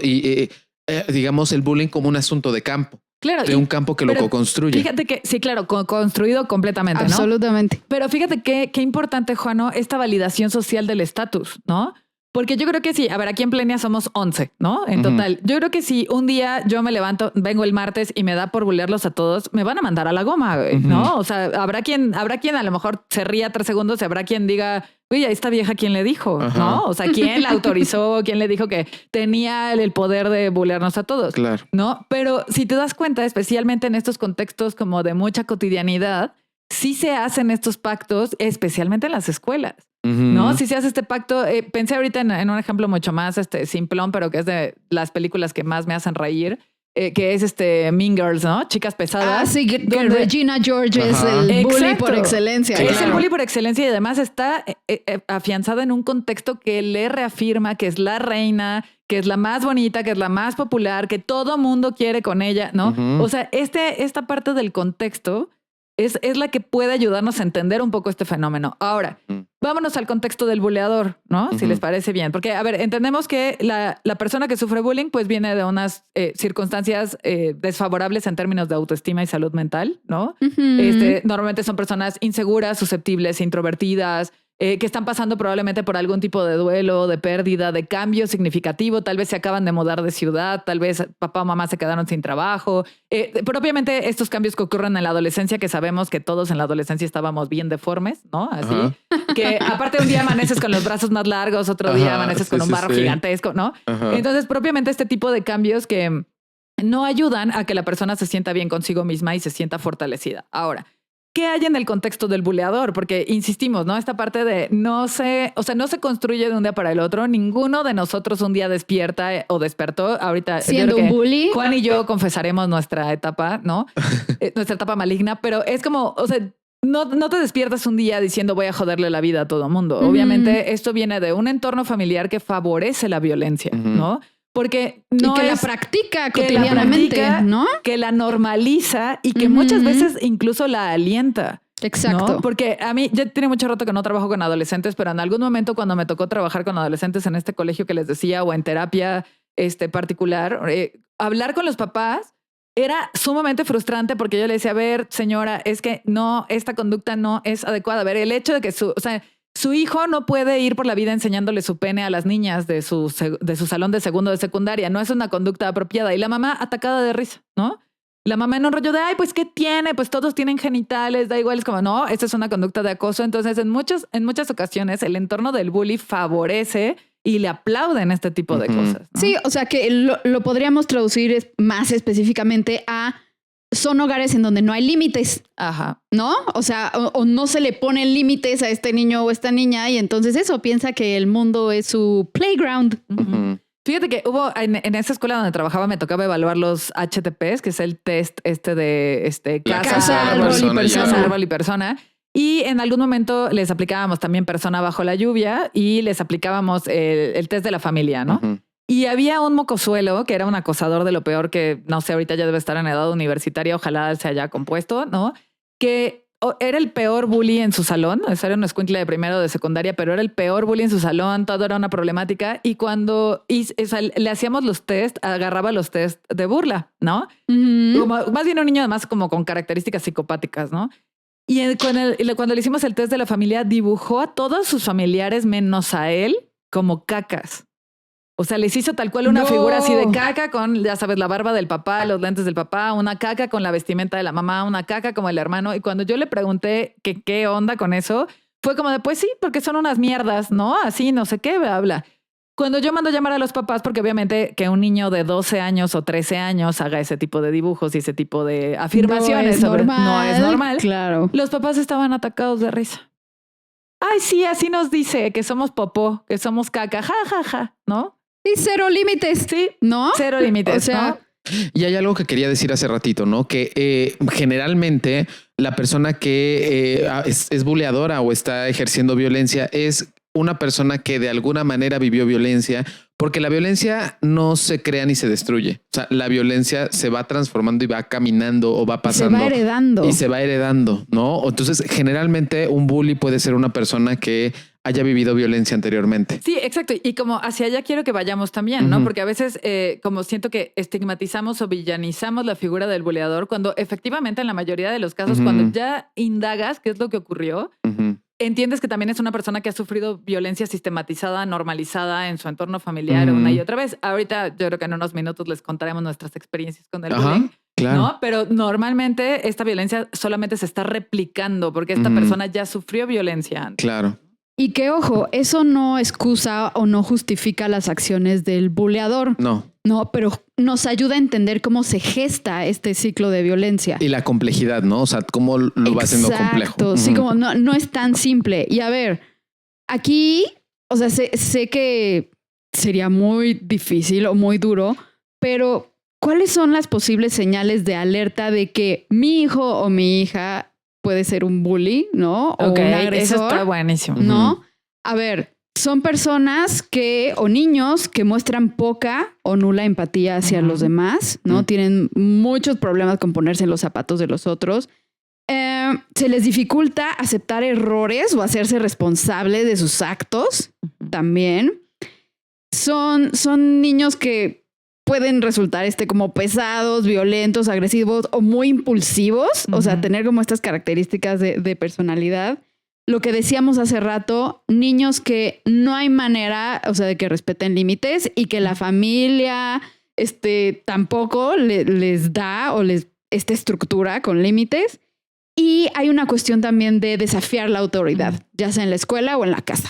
digamos, el bullying como un asunto de campo. Claro. De un campo que lo co-construye. Fíjate que sí, claro, construido completamente, ¿no? Absolutamente. Pero fíjate qué importante, Juano, esta validación social del estatus, ¿no? Porque yo creo que sí, a ver, aquí en Plenia somos 11, ¿no? En total. Yo creo que si un día yo me levanto, vengo el martes y me da por bullearlos a todos, me van a mandar a la goma, ¿no? O sea, habrá quien a lo mejor se ría 3 segundos y habrá quien diga, oye, a esta vieja, ¿quién le dijo? ¿No? O sea, ¿quién la autorizó? ¿Quién le dijo que tenía el poder de bullearnos a todos? Claro. ¿No? Pero si te das cuenta, especialmente en estos contextos como de mucha cotidianidad, sí se hacen estos pactos, especialmente en las escuelas. ¿No? Si se hace este pacto, pensé ahorita en un ejemplo mucho más simplón, pero que es de las películas que más me hacen reír, que es Mean Girls, ¿no? Chicas pesadas. Sí, Regina George es el bully por excelencia. Es el bully por excelencia y además está afianzada en un contexto que le reafirma que es la reina, que es la más bonita, que es la más popular, que todo mundo quiere con ella, ¿no? O sea, esta parte del contexto es la que puede ayudarnos a entender un poco este fenómeno. Ahora, vámonos al contexto del buleador, ¿no? Si les parece bien. Porque, a ver, entendemos que la persona que sufre bullying pues viene de unas circunstancias desfavorables en términos de autoestima y salud mental, ¿no? Normalmente son personas inseguras, susceptibles, introvertidas, que están pasando probablemente por algún tipo de duelo, de pérdida, de cambio significativo. Tal vez se acaban de mudar de ciudad, tal vez papá o mamá se quedaron sin trabajo. Propiamente estos cambios que ocurren en la adolescencia, que sabemos que todos en la adolescencia estábamos bien deformes, ¿no? Así. Que aparte un día amaneces con los brazos más largos, otro día amaneces con un barro gigantesco, ¿no? Entonces propiamente este tipo de cambios que no ayudan a que la persona se sienta bien consigo misma y se sienta fortalecida. Ahora, ¿qué hay en el contexto del buleador? Porque insistimos, ¿no? Esta parte de no se construye de un día para el otro. Ninguno de nosotros un día despierta o despertó. Ahorita siendo un bully. Juan y yo confesaremos nuestra etapa, ¿no? Nuestra etapa maligna, pero es como, o sea, no te despiertas un día diciendo voy a joderle la vida a todo mundo. Obviamente esto viene de un entorno familiar que favorece la violencia, ¿no? Porque no y que la practica cotidianamente, ¿no? Que la normaliza y que muchas veces incluso la alienta. Exacto. ¿No? Porque a mí ya tiene mucho rato que no trabajo con adolescentes, pero en algún momento cuando me tocó trabajar con adolescentes en este colegio que les decía o en terapia particular, hablar con los papás era sumamente frustrante porque yo le decía, a ver, señora, es que no, esta conducta no es adecuada. A ver, el hecho de que su hijo no puede ir por la vida enseñándole su pene a las niñas de su salón de segundo de secundaria. No es una conducta apropiada. Y la mamá atacada de risa, ¿no? La mamá en un rollo de, ay, pues, ¿qué tiene? Pues todos tienen genitales, da igual. Es como, no, esta es una conducta de acoso. Entonces, en muchas ocasiones, el entorno del bully favorece y le aplauden este tipo de cosas, ¿no? Sí, o sea que lo podríamos traducir más específicamente a son hogares en donde no hay límites. Ajá. ¿No? O sea, o no se le ponen límites a este niño o esta niña y entonces eso piensa que el mundo es su playground. Fíjate que hubo en esa escuela donde trabajaba me tocaba evaluar los HTPs, que es el test de casa, árbol y persona. Y en algún momento les aplicábamos también persona bajo la lluvia y les aplicábamos el test de la familia, ¿no? Y había un mocosuelo que era un acosador de lo peor que, no sé, ahorita ya debe estar en edad universitaria, ojalá se haya compuesto, ¿no? Que era el peor bully en su salón. Era un escuincle de primero de secundaria, pero era el peor bully en su salón. Todo era una problemática. Y cuando le hacíamos los test, agarraba los test de burla, ¿no? Más bien un niño además como con características psicopáticas, ¿no? Y cuando le hicimos el test de la familia, dibujó a todos sus familiares menos a él como cacas. O sea, les hizo tal cual una figura así de caca con, ya sabes, la barba del papá, los lentes del papá, una caca con la vestimenta de la mamá, una caca como el hermano. Y cuando yo le pregunté que qué onda con eso, fue como de, pues sí, porque son unas mierdas, ¿no? Así, no sé qué, habla. Cuando yo mando llamar a los papás, porque obviamente que un niño de 12 años o 13 años haga ese tipo de dibujos y ese tipo de afirmaciones no es normal. Claro. Los papás estaban atacados de risa. Ay, sí, así nos dice que somos popó, que somos caca, ja, ja, ja, ¿no? Sí, cero límites. Sí, ¿no? Cero límites, o sea, ¿no? Y hay algo que quería decir hace ratito, ¿no? Que generalmente la persona que es buleadora o está ejerciendo violencia es una persona que de alguna manera vivió violencia, porque la violencia no se crea ni se destruye. O sea, la violencia se va transformando y va caminando o va pasando. Se va heredando. Y se va heredando, ¿no? Entonces, generalmente un bully puede ser una persona que haya vivido violencia anteriormente. Sí, exacto. Y como hacia allá quiero que vayamos también, ¿no? Porque a veces como siento que estigmatizamos o villanizamos la figura del buleador cuando efectivamente en la mayoría de los casos, cuando ya indagas qué es lo que ocurrió, entiendes que también es una persona que ha sufrido violencia sistematizada, normalizada en su entorno familiar una y otra vez. Ahorita yo creo que en unos minutos les contaremos nuestras experiencias con el bullying. Claro. ¿No? Pero normalmente esta violencia solamente se está replicando porque esta persona ya sufrió violencia antes. Claro. Y que, ojo, eso no excusa o no justifica las acciones del buleador. No, pero nos ayuda a entender cómo se gesta este ciclo de violencia. Y la complejidad, ¿no? O sea, cómo lo va haciendo complejo. Sí, como no es tan simple. Y a ver, aquí, o sea, sé que sería muy difícil o muy duro, pero ¿cuáles son las posibles señales de alerta de que mi hijo o mi hija puede ser un bully, ¿no? O un agresor. Eso está buenísimo. ¿No? A ver, son personas o niños que muestran poca o nula empatía hacia los demás, ¿no? Tienen muchos problemas con ponerse en los zapatos de los otros. Se les dificulta aceptar errores o hacerse responsable de sus actos también. Son niños que pueden resultar como pesados, violentos, agresivos o muy impulsivos. O sea, tener como estas características de personalidad. Lo que decíamos hace rato, niños que no hay manera, o sea, de que respeten límites y que la familia tampoco les da o esta estructura con límites. Y hay una cuestión también de desafiar la autoridad, ya sea en la escuela o en la casa.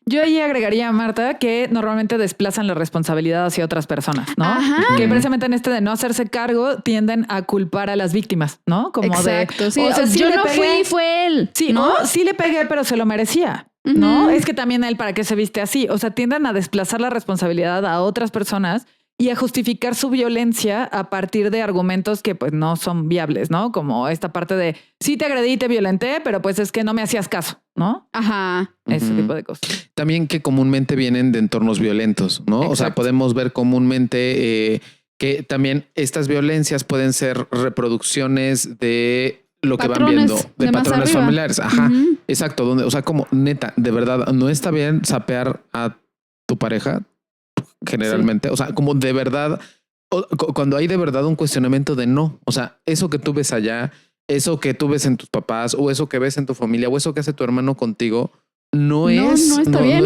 Yo ahí agregaría, Marta, que normalmente desplazan la responsabilidad hacia otras personas, ¿no? Ajá. Que precisamente en de no hacerse cargo tienden a culpar a las víctimas, ¿no? Como exacto, sí. O sea, yo no fui, fue él. Sí, ¿no? Sí le pegué, pero se lo merecía, ¿no? Es que también él, ¿para qué se viste así? O sea, tienden a desplazar la responsabilidad a otras personas y a justificar su violencia a partir de argumentos que pues no son viables, ¿no? Como esta parte de sí te agredí, te violenté, pero pues es que no me hacías caso, ¿no? Ajá. Ese tipo de cosas. También que comúnmente vienen de entornos violentos, ¿no? Exacto. O sea, podemos ver comúnmente que también estas violencias pueden ser reproducciones de lo que van viendo, de patrones familiares. Ajá, exacto. Donde, o sea, como neta, de verdad, no está bien sapear a tu pareja generalmente. O sea, como de verdad cuando hay de verdad un cuestionamiento de no, o sea, eso que tú ves allá, eso que tú ves en tus papás o eso que ves en tu familia o eso que hace tu hermano contigo, no está bien.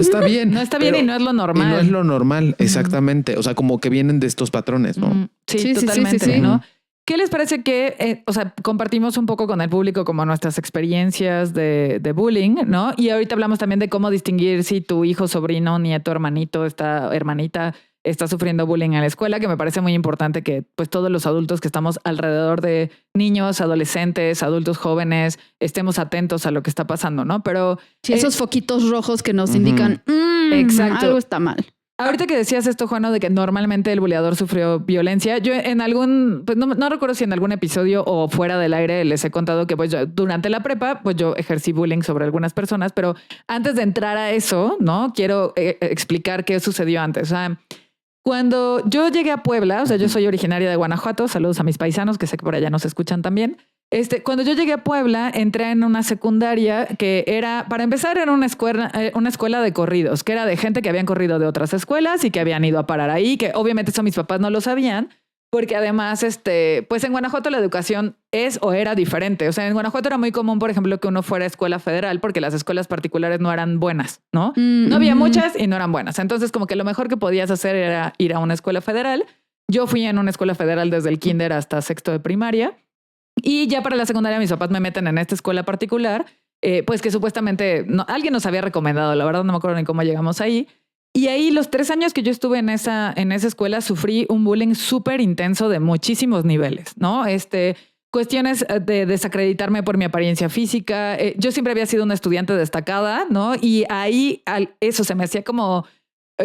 No está bien y no es lo normal. Y no es lo normal, exactamente. O sea, como que vienen de estos patrones, ¿no? Sí, totalmente, ¿no? ¿Qué les parece que, compartimos un poco con el público como nuestras experiencias de bullying, ¿no? Y ahorita hablamos también de cómo distinguir si tu hijo, sobrino, nieto, hermanito, hermanita está sufriendo bullying en la escuela, que me parece muy importante que pues todos los adultos que estamos alrededor de niños, adolescentes, adultos jóvenes, estemos atentos a lo que está pasando, ¿no? Pero sí, esos foquitos rojos que nos indican, exacto, algo está mal. Ahorita que decías esto, Juano, de que normalmente el buleador sufrió violencia, yo en algún, pues no recuerdo si en algún episodio o fuera del aire les he contado que pues yo, durante la prepa, pues yo ejercí bullying sobre algunas personas, pero antes de entrar a eso, ¿no? Quiero explicar qué sucedió antes. O sea, cuando yo llegué a Puebla, o sea, yo soy originaria de Guanajuato, saludos a mis paisanos, que sé que por allá nos escuchan también. Cuando yo llegué a Puebla, entré en una secundaria que era, para empezar, era una escuela de corridos, que era de gente que habían corrido de otras escuelas y que habían ido a parar ahí, que obviamente eso mis papás no lo sabían, porque además, pues en Guanajuato la educación es o era diferente. O sea, en Guanajuato era muy común, por ejemplo, que uno fuera a escuela federal porque las escuelas particulares no eran buenas, ¿no? No había muchas y no eran buenas. Entonces, como que lo mejor que podías hacer era ir a una escuela federal. Yo fui en una escuela federal desde el kinder hasta sexto de primaria. Y ya para la secundaria mis papás me meten en esta escuela particular, pues que supuestamente alguien nos había recomendado, la verdad no me acuerdo ni cómo llegamos ahí. Y ahí los 3 años que yo estuve en esa escuela sufrí un bullying súper intenso de muchísimos niveles, ¿no? Cuestiones de desacreditarme por mi apariencia física. Yo siempre había sido una estudiante destacada, ¿no? Y ahí eso se me hacía como...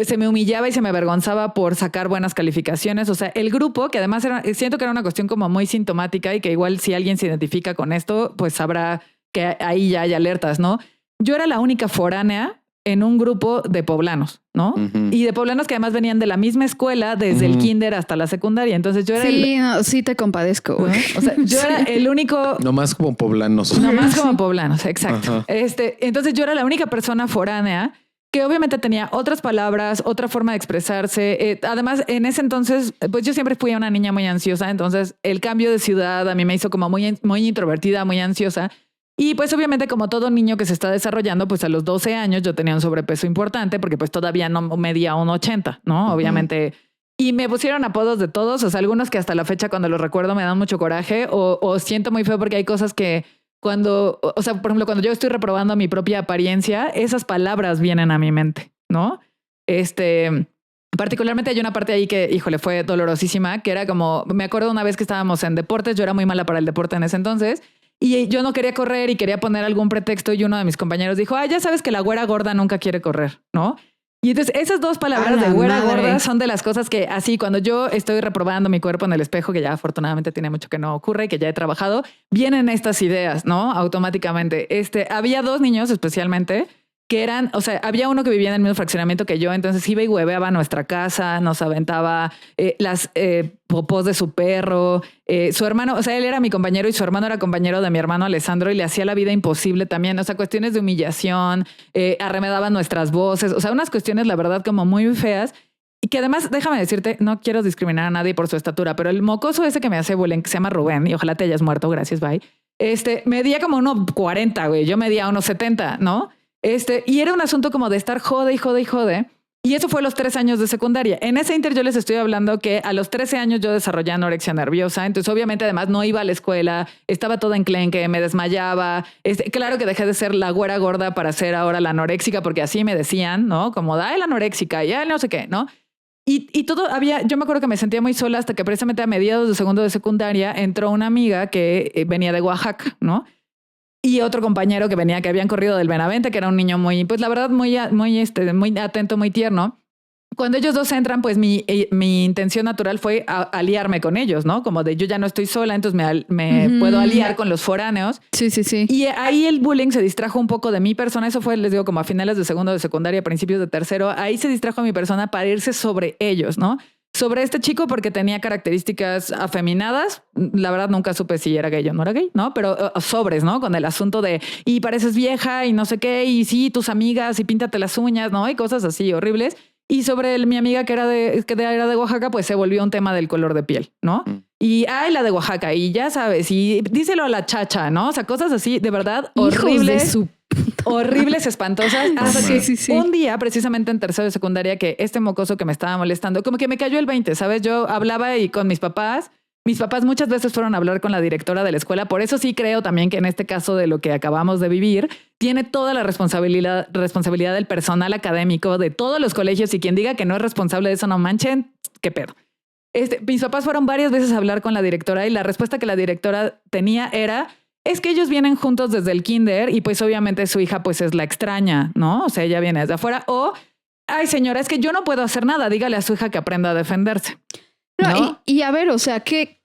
Se me humillaba y se me avergonzaba por sacar buenas calificaciones. O sea, el grupo, que además siento que era una cuestión como muy sintomática y que igual si alguien se identifica con esto, pues sabrá que ahí ya hay alertas, ¿no? Yo era la única foránea en un grupo de poblanos, ¿no? Y de poblanos que además venían de la misma escuela desde el kinder hasta la secundaria. Entonces yo era... sí te compadezco, güey. ¿No? O sea, yo era el único... No más como poblanos. No más como poblanos, exacto. Entonces yo era la única persona foránea que obviamente tenía otras palabras, otra forma de expresarse. Además, en ese entonces, pues yo siempre fui una niña muy ansiosa. Entonces, el cambio de ciudad a mí me hizo como muy, muy introvertida, muy ansiosa. Y pues obviamente como todo niño que se está desarrollando, pues a los 12 años yo tenía un sobrepeso importante porque pues todavía no medía 1.80, ¿no? Obviamente. Y me pusieron apodos de todos, o sea, algunos que hasta la fecha cuando los recuerdo me dan mucho coraje o siento muy feo porque hay cosas que cuando, o sea, por ejemplo, cuando yo estoy reprobando mi propia apariencia, esas palabras vienen a mi mente, ¿no? Particularmente hay una parte ahí que, híjole, fue dolorosísima, que era como, me acuerdo una vez que estábamos en deportes, yo era muy mala para el deporte en ese entonces, y yo no quería correr y quería poner algún pretexto y uno de mis compañeros dijo, ya sabes que la güera gorda nunca quiere correr, ¿no? Y entonces esas dos palabras de güera gorda son de las cosas que así cuando yo estoy reprobando mi cuerpo en el espejo, que ya afortunadamente tiene mucho que no ocurre y que ya he trabajado, vienen estas ideas, ¿no? Automáticamente. Había 2 niños especialmente que eran, o sea, había uno que vivía en el mismo fraccionamiento que yo, entonces iba y hueveaba a nuestra casa, nos aventaba las popós de su perro, su hermano, o sea, él era mi compañero y su hermano era compañero de mi hermano Alessandro y le hacía la vida imposible también, o sea, cuestiones de humillación, arremedaban nuestras voces, o sea, unas cuestiones, la verdad, como muy feas. Y que además, déjame decirte, no quiero discriminar a nadie por su estatura, pero el mocoso ese que me hace bullying, que se llama Rubén, y ojalá te hayas muerto, gracias, bye, medía como 1.40, güey, yo medía 1.70, ¿no? Y era un asunto como de estar jode y jode y jode. Y eso fue los 3 años de secundaria. En ese inter yo les estoy hablando que a los 13 años yo desarrollé anorexia nerviosa. Entonces obviamente además no iba a la escuela, estaba toda enclenque, me desmayaba. Claro que dejé de ser la güera gorda para ser ahora la anoréxica porque así me decían, ¿no? Como da la anoréxica, ya no sé qué, ¿no? Y todo yo me acuerdo que me sentía muy sola hasta que precisamente a mediados de segundo de secundaria entró una amiga que venía de Oaxaca, ¿no? Y otro compañero que habían corrido del Benavente, que era un niño muy, pues la verdad, muy atento, muy tierno. Cuando ellos dos entran, pues mi intención natural fue aliarme con ellos, ¿no? Como de yo ya no estoy sola, entonces me puedo aliar con los foráneos. Sí. Y ahí el bullying se distrajo un poco de mi persona. Eso fue, les digo, como a finales de segundo de secundaria, principios de tercero. Ahí se distrajo mi persona para irse sobre ellos, ¿no? Sobre este chico porque tenía características afeminadas. La verdad nunca supe si era gay o no era gay, ¿no? Pero sobres, ¿no? Con el asunto de, y pareces vieja y no sé qué, y sí, tus amigas y píntate las uñas, ¿no? Y cosas así horribles. Y sobre mi amiga que era de Oaxaca, pues se volvió un tema del color de piel, ¿no? Y la de Oaxaca, y ya sabes, y díselo a la chacha, ¿no? O sea, cosas así, de verdad, horribles, horribles, espantosas. Hasta que un día, precisamente en tercero de secundaria, que este mocoso que me estaba molestando, como que me cayó el 20, ¿sabes? Yo hablaba y con mis papás muchas veces fueron a hablar con la directora de la escuela. Por eso sí creo también que en este caso de lo que acabamos de vivir, tiene toda la responsabilidad del personal académico de todos los colegios, y quien diga que no es responsable de eso, no manchen, qué pedo. Mis papás fueron varias veces a hablar con la directora y la respuesta que la directora tenía era: es que ellos vienen juntos desde el kinder y pues obviamente su hija pues es la extraña, ¿no? O sea, ella viene desde afuera. O, ay señora, es que yo no puedo hacer nada, dígale a su hija que aprenda a defenderse. ¿No? Y a ver, o sea, qué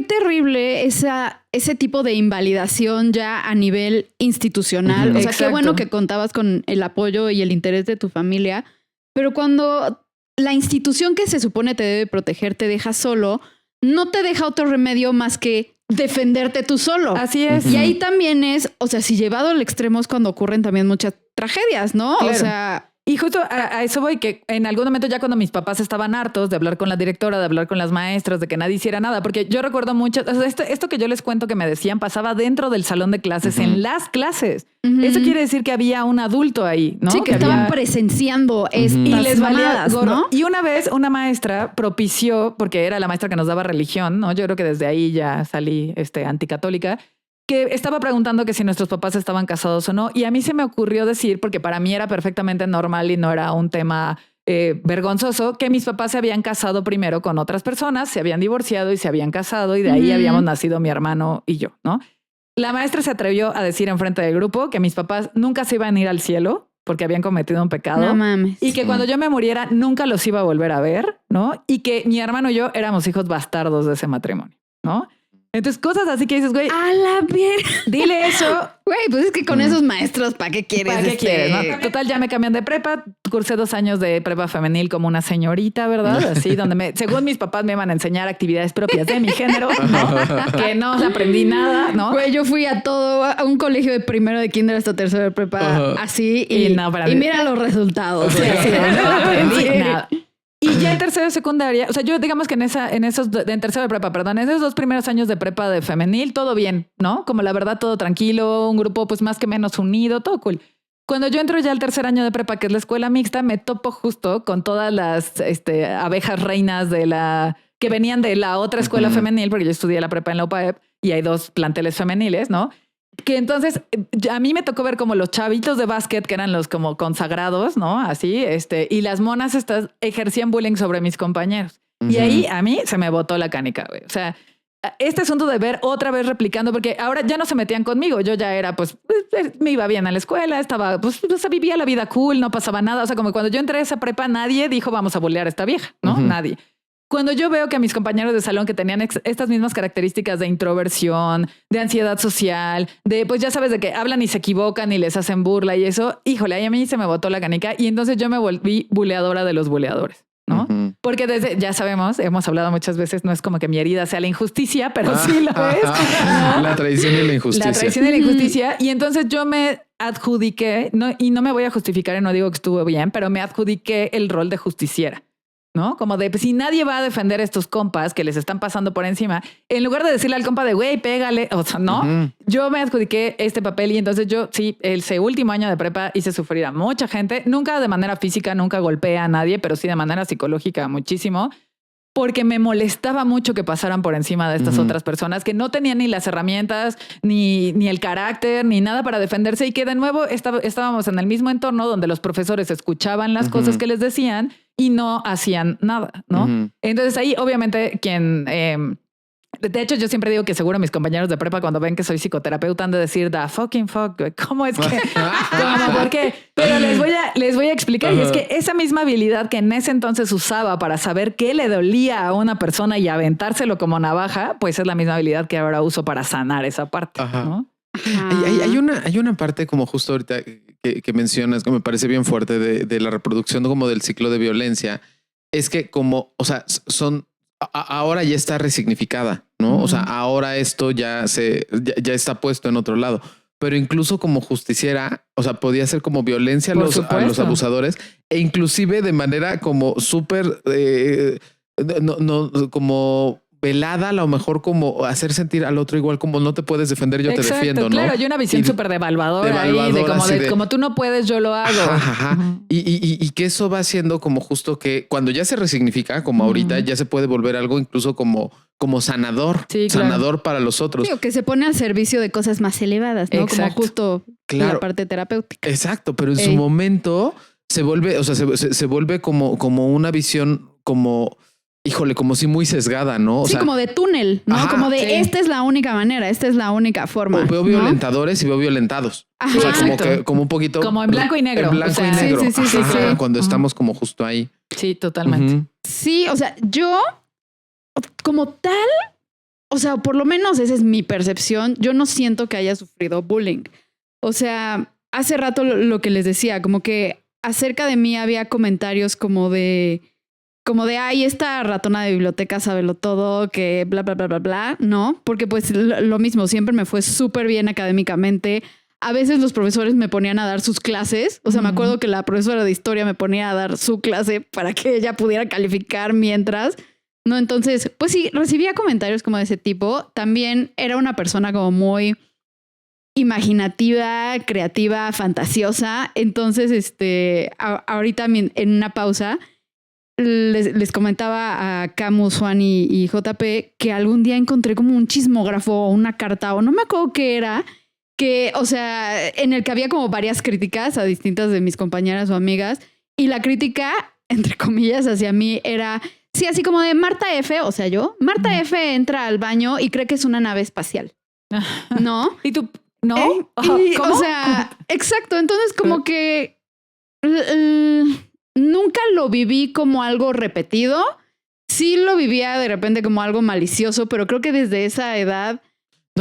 terrible ese tipo de invalidación ya a nivel institucional. O sea, Exacto. qué bueno que contabas con el apoyo y el interés de tu familia, pero cuando la institución que se supone te debe proteger te deja solo, no te deja otro remedio más que defenderte tú solo. Así es. Y ahí también es, o sea, si llevado al extremo es cuando ocurren también muchas tragedias, ¿no? Claro. O sea... Y justo a eso voy, que en algún momento ya cuando mis papás estaban hartos de hablar con la directora, de hablar con las maestras, de que nadie hiciera nada, porque yo recuerdo mucho, o sea, esto que yo les cuento que me decían pasaba dentro del salón de clases, en las clases. Eso quiere decir que había un adulto ahí, ¿no? Sí, que estaban presenciando estas y les valía mamadas, gorro, ¿no? Y una vez una maestra propició, porque era la maestra que nos daba religión, ¿no? Yo creo que desde ahí ya salí anticatólica, que estaba preguntando que si nuestros papás estaban casados o no. Y a mí se me ocurrió decir, porque para mí era perfectamente normal y no era un tema vergonzoso, que mis papás se habían casado primero con otras personas, se habían divorciado y se habían casado, y de ahí habíamos nacido mi hermano y yo, ¿no? La maestra se atrevió a decir enfrente del grupo que mis papás nunca se iban a ir al cielo porque habían cometido un pecado. No mames. Y que cuando yo me muriera nunca los iba a volver a ver, ¿no? Y que mi hermano y yo éramos hijos bastardos de ese matrimonio, ¿no? Entonces, cosas así que dices, güey, a la bien. Dile eso. Güey, pues es que con esos maestros, ¿para qué quieres? ¿Para qué quieres? ¿No? Total, ya me cambian de prepa. Cursé 2 años de prepa femenil como una señorita, ¿verdad? Así, donde según mis papás me iban a enseñar actividades propias de mi género, ¿no? Que no aprendí nada, ¿no? Güey, yo fui a un colegio de primero de kinder hasta tercero de prepa, así, y mira los resultados. Sí, no aprendí nada. Y ya en tercero de secundaria, o sea, yo digamos que en tercero de prepa, perdón, en esos 2 primeros años de prepa de femenil, todo bien, ¿no? Como la verdad, todo tranquilo, un grupo pues más que menos unido, todo cool. Cuando yo entro ya al tercer año de prepa, que es la escuela mixta, me topo justo con todas las abejas reinas que venían de la otra escuela femenil, porque yo estudié la prepa en la UPAEP y hay 2 planteles femeniles, ¿no? Que entonces a mí me tocó ver como los chavitos de básquet, que eran los como consagrados, ¿no? Así, y las monas estas ejercían bullying sobre mis compañeros. Y ahí a mí se me botó la canica, güey. O sea, este asunto de ver otra vez replicando, porque ahora ya no se metían conmigo. Yo ya era, pues, me iba bien a la escuela, estaba, pues, vivía la vida cool, no pasaba nada. O sea, como cuando yo entré a esa prepa, nadie dijo, vamos a bullear a esta vieja, ¿no? Nadie. Cuando yo veo que a mis compañeros de salón que tenían estas mismas características de introversión, de ansiedad social, de pues ya sabes de que hablan y se equivocan y les hacen burla y eso, híjole, ahí a mí se me botó la canica y entonces yo me volví buleadora de los buleadores, ¿no? Porque ya sabemos, hemos hablado muchas veces, no es como que mi herida sea la injusticia, pero sí lo es. ¿No? La traición y la injusticia. La traición y la injusticia. Y entonces yo me adjudiqué, y no me voy a justificar y no digo que estuvo bien, pero me adjudiqué el rol de justiciera. ¿No? Como de, pues, si nadie va a defender a estos compas que les están pasando por encima, en lugar de decirle al compa de, güey, pégale, o sea, no, yo me adjudiqué este papel y entonces yo, sí, ese último año de prepa hice sufrir a mucha gente, nunca de manera física, nunca golpeé a nadie, pero sí de manera psicológica muchísimo, porque me molestaba mucho que pasaran por encima de estas otras personas que no tenían ni las herramientas, ni el carácter, ni nada para defenderse y que de nuevo estábamos en el mismo entorno donde los profesores escuchaban las cosas que les decían y no hacían nada, ¿no? Entonces ahí obviamente de hecho, yo siempre digo que seguro mis compañeros de prepa cuando ven que soy psicoterapeuta han de decir the fucking fuck, ¿cómo es que? ¿Cómo? ¿Por qué? Pero les voy a explicar. Y es que esa misma habilidad que en ese entonces usaba para saber qué le dolía a una persona y aventárselo como navaja, pues es la misma habilidad que ahora uso para sanar esa parte, ¿no? Hay una parte como justo ahorita que mencionas que me parece bien fuerte de la reproducción como del ciclo de violencia. Es que como, o sea, ahora ya está resignificada, ¿no? O sea, ahora esto ya está puesto en otro lado. pero incluso como justiciera, o sea, podía ser como violencia a los abusadores e inclusive de manera como súper, como velada, a lo mejor como hacer sentir al otro igual como no te puedes defender, yo te defiendo, ¿no? Claro, y una visión súper devaluadora ahí, de como tú no puedes, yo lo hago. Y que eso va haciendo como justo que cuando ya se resignifica, como ahorita, ya se puede volver algo incluso como sanador, sanador para los otros. Sí, o que se pone al servicio de cosas más elevadas, ¿no? Como justo la parte terapéutica. Exacto, pero en su momento se vuelve, o sea, se vuelve como una visión como... Híjole, como si muy sesgada, ¿no? O sea, como de túnel, ¿no? Como de esta es la única manera, esta es la única forma. O veo violentadores y veo violentados. O sea, como un poquito... Como en blanco y negro. En blanco y negro. Sí. Cuando estamos como justo ahí. Sí, totalmente. Sí, o sea, yo como tal, o sea, por lo menos esa es mi percepción. Yo no siento que haya sufrido bullying. O sea, hace rato lo que les decía, como que acerca de mí había comentarios como de, ay, esta ratona de biblioteca sábelo todo, que bla, bla, bla, bla, bla, ¿no? Porque pues lo mismo, siempre me fue súper bien académicamente. A veces los profesores me ponían a dar sus clases. O sea, me acuerdo que la profesora de historia me ponía a dar su clase para que ella pudiera calificar mientras, ¿no? Entonces, pues sí, recibía comentarios como de ese tipo. También era una persona como muy imaginativa, creativa, fantasiosa. Entonces, ahorita en una pausa... Les comentaba a Camus, Juan y JP que algún día encontré como un chismógrafo o una carta o no me acuerdo qué era, que, o sea, en el que había como varias críticas a distintas de mis compañeras o amigas y la crítica, entre comillas, hacia mí era, sí, así como de Marta F, o sea, Marta F entra al baño y cree que es una nave espacial, ¿no? ¿Y tú? ¿No? ¿Cómo? O sea, exacto, entonces como que... nunca lo viví como algo repetido. Sí lo vivía de repente como algo malicioso, pero creo que desde esa edad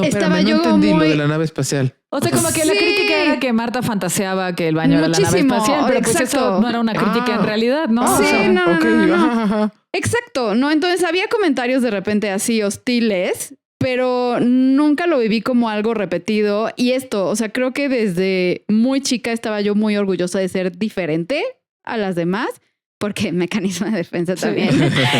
estaba yo entendí lo de la nave espacial. O sea, como que la crítica era que Marta fantaseaba que el baño era la nave espacial, pero pues eso no era una crítica en realidad, ¿no? Sí, o sea, no. Exacto, ¿no? Entonces había comentarios de repente así hostiles, pero nunca lo viví como algo repetido. Y esto, o sea, creo que desde muy chica estaba yo muy orgullosa de ser diferente a las demás, porque mecanismo de defensa también,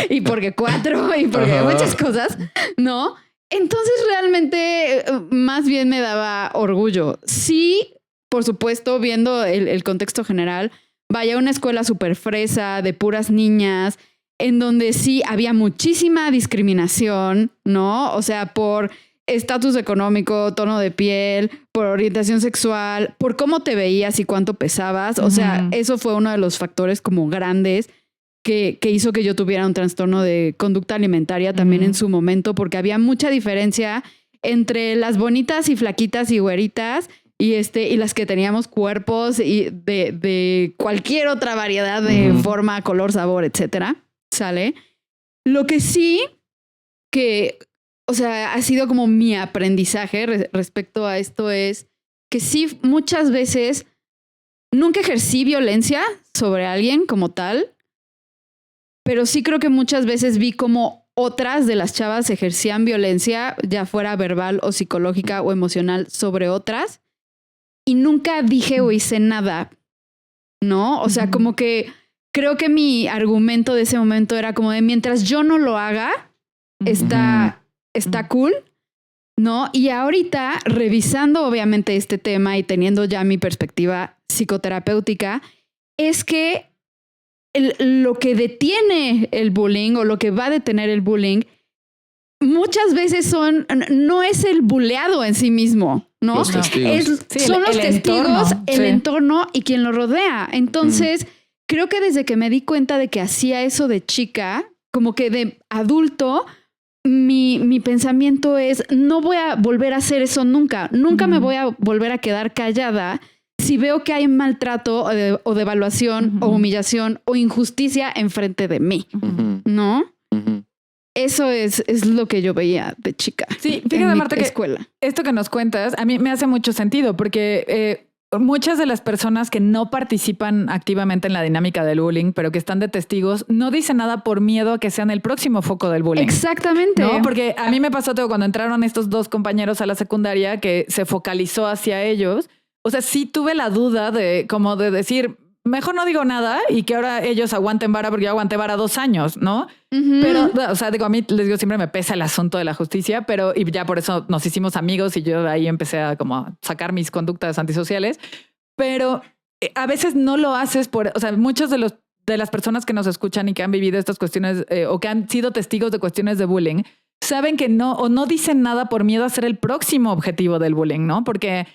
y porque 4, y porque muchas cosas, ¿no? Entonces realmente más bien me daba orgullo. Sí, por supuesto, viendo el contexto general, vaya a una escuela súper fresa, de puras niñas, en donde sí había muchísima discriminación, ¿no? O sea, por estatus económico, tono de piel, por orientación sexual, por cómo te veías y cuánto pesabas. O sea, eso fue uno de los factores como grandes que hizo que yo tuviera un trastorno de conducta alimentaria también en su momento, porque había mucha diferencia entre las bonitas y flaquitas y güeritas y las que teníamos cuerpos y de cualquier otra variedad de forma, color, sabor, etcétera. ¿Sale? Lo que sí que... O sea, ha sido como mi aprendizaje respecto a esto es que sí, muchas veces nunca ejercí violencia sobre alguien como tal, pero sí creo que muchas veces vi como otras de las chavas ejercían violencia, ya fuera verbal o psicológica o emocional, sobre otras, y nunca dije o hice nada, ¿no? O sea, como que creo que mi argumento de ese momento era como de mientras yo no lo haga, está cool, ¿no? Y ahorita, revisando obviamente este tema y teniendo ya mi perspectiva psicoterapéutica, es que lo que detiene el bullying o lo que va a detener el bullying muchas veces no es el buleado en sí mismo, ¿no? Los testigos. Son los testigos, el entorno y quien lo rodea. Entonces, creo que desde que me di cuenta de que hacía eso de chica, como que de adulto... Mi pensamiento es, no voy a volver a hacer eso nunca. Nunca me voy a volver a quedar callada si veo que hay maltrato o devaluación o humillación o injusticia enfrente de mí, ¿no? Eso es lo que yo veía de chica. Sí, fíjate, Marta, que escuela. Esto que nos cuentas a mí me hace mucho sentido porque... muchas de las personas que no participan activamente en la dinámica del bullying, pero que están de testigos, no dicen nada por miedo a que sean el próximo foco del bullying. Exactamente. ¿No? Porque a mí me pasó todo cuando entraron estos dos compañeros a la secundaria que se focalizó hacia ellos. O sea, sí tuve la duda de como de decir, mejor no digo nada y que ahora ellos aguanten vara porque yo aguanté vara 2 años, ¿no? Pero, o sea, digo, a mí les digo, siempre me pesa el asunto de la justicia, pero y ya por eso nos hicimos amigos y yo ahí empecé a como sacar mis conductas antisociales. Pero a veces no lo haces por, o sea, muchos de las personas que nos escuchan y que han vivido estas cuestiones o que han sido testigos de cuestiones de bullying, saben que no, o no dicen nada por miedo a ser el próximo objetivo del bullying, ¿no? Porque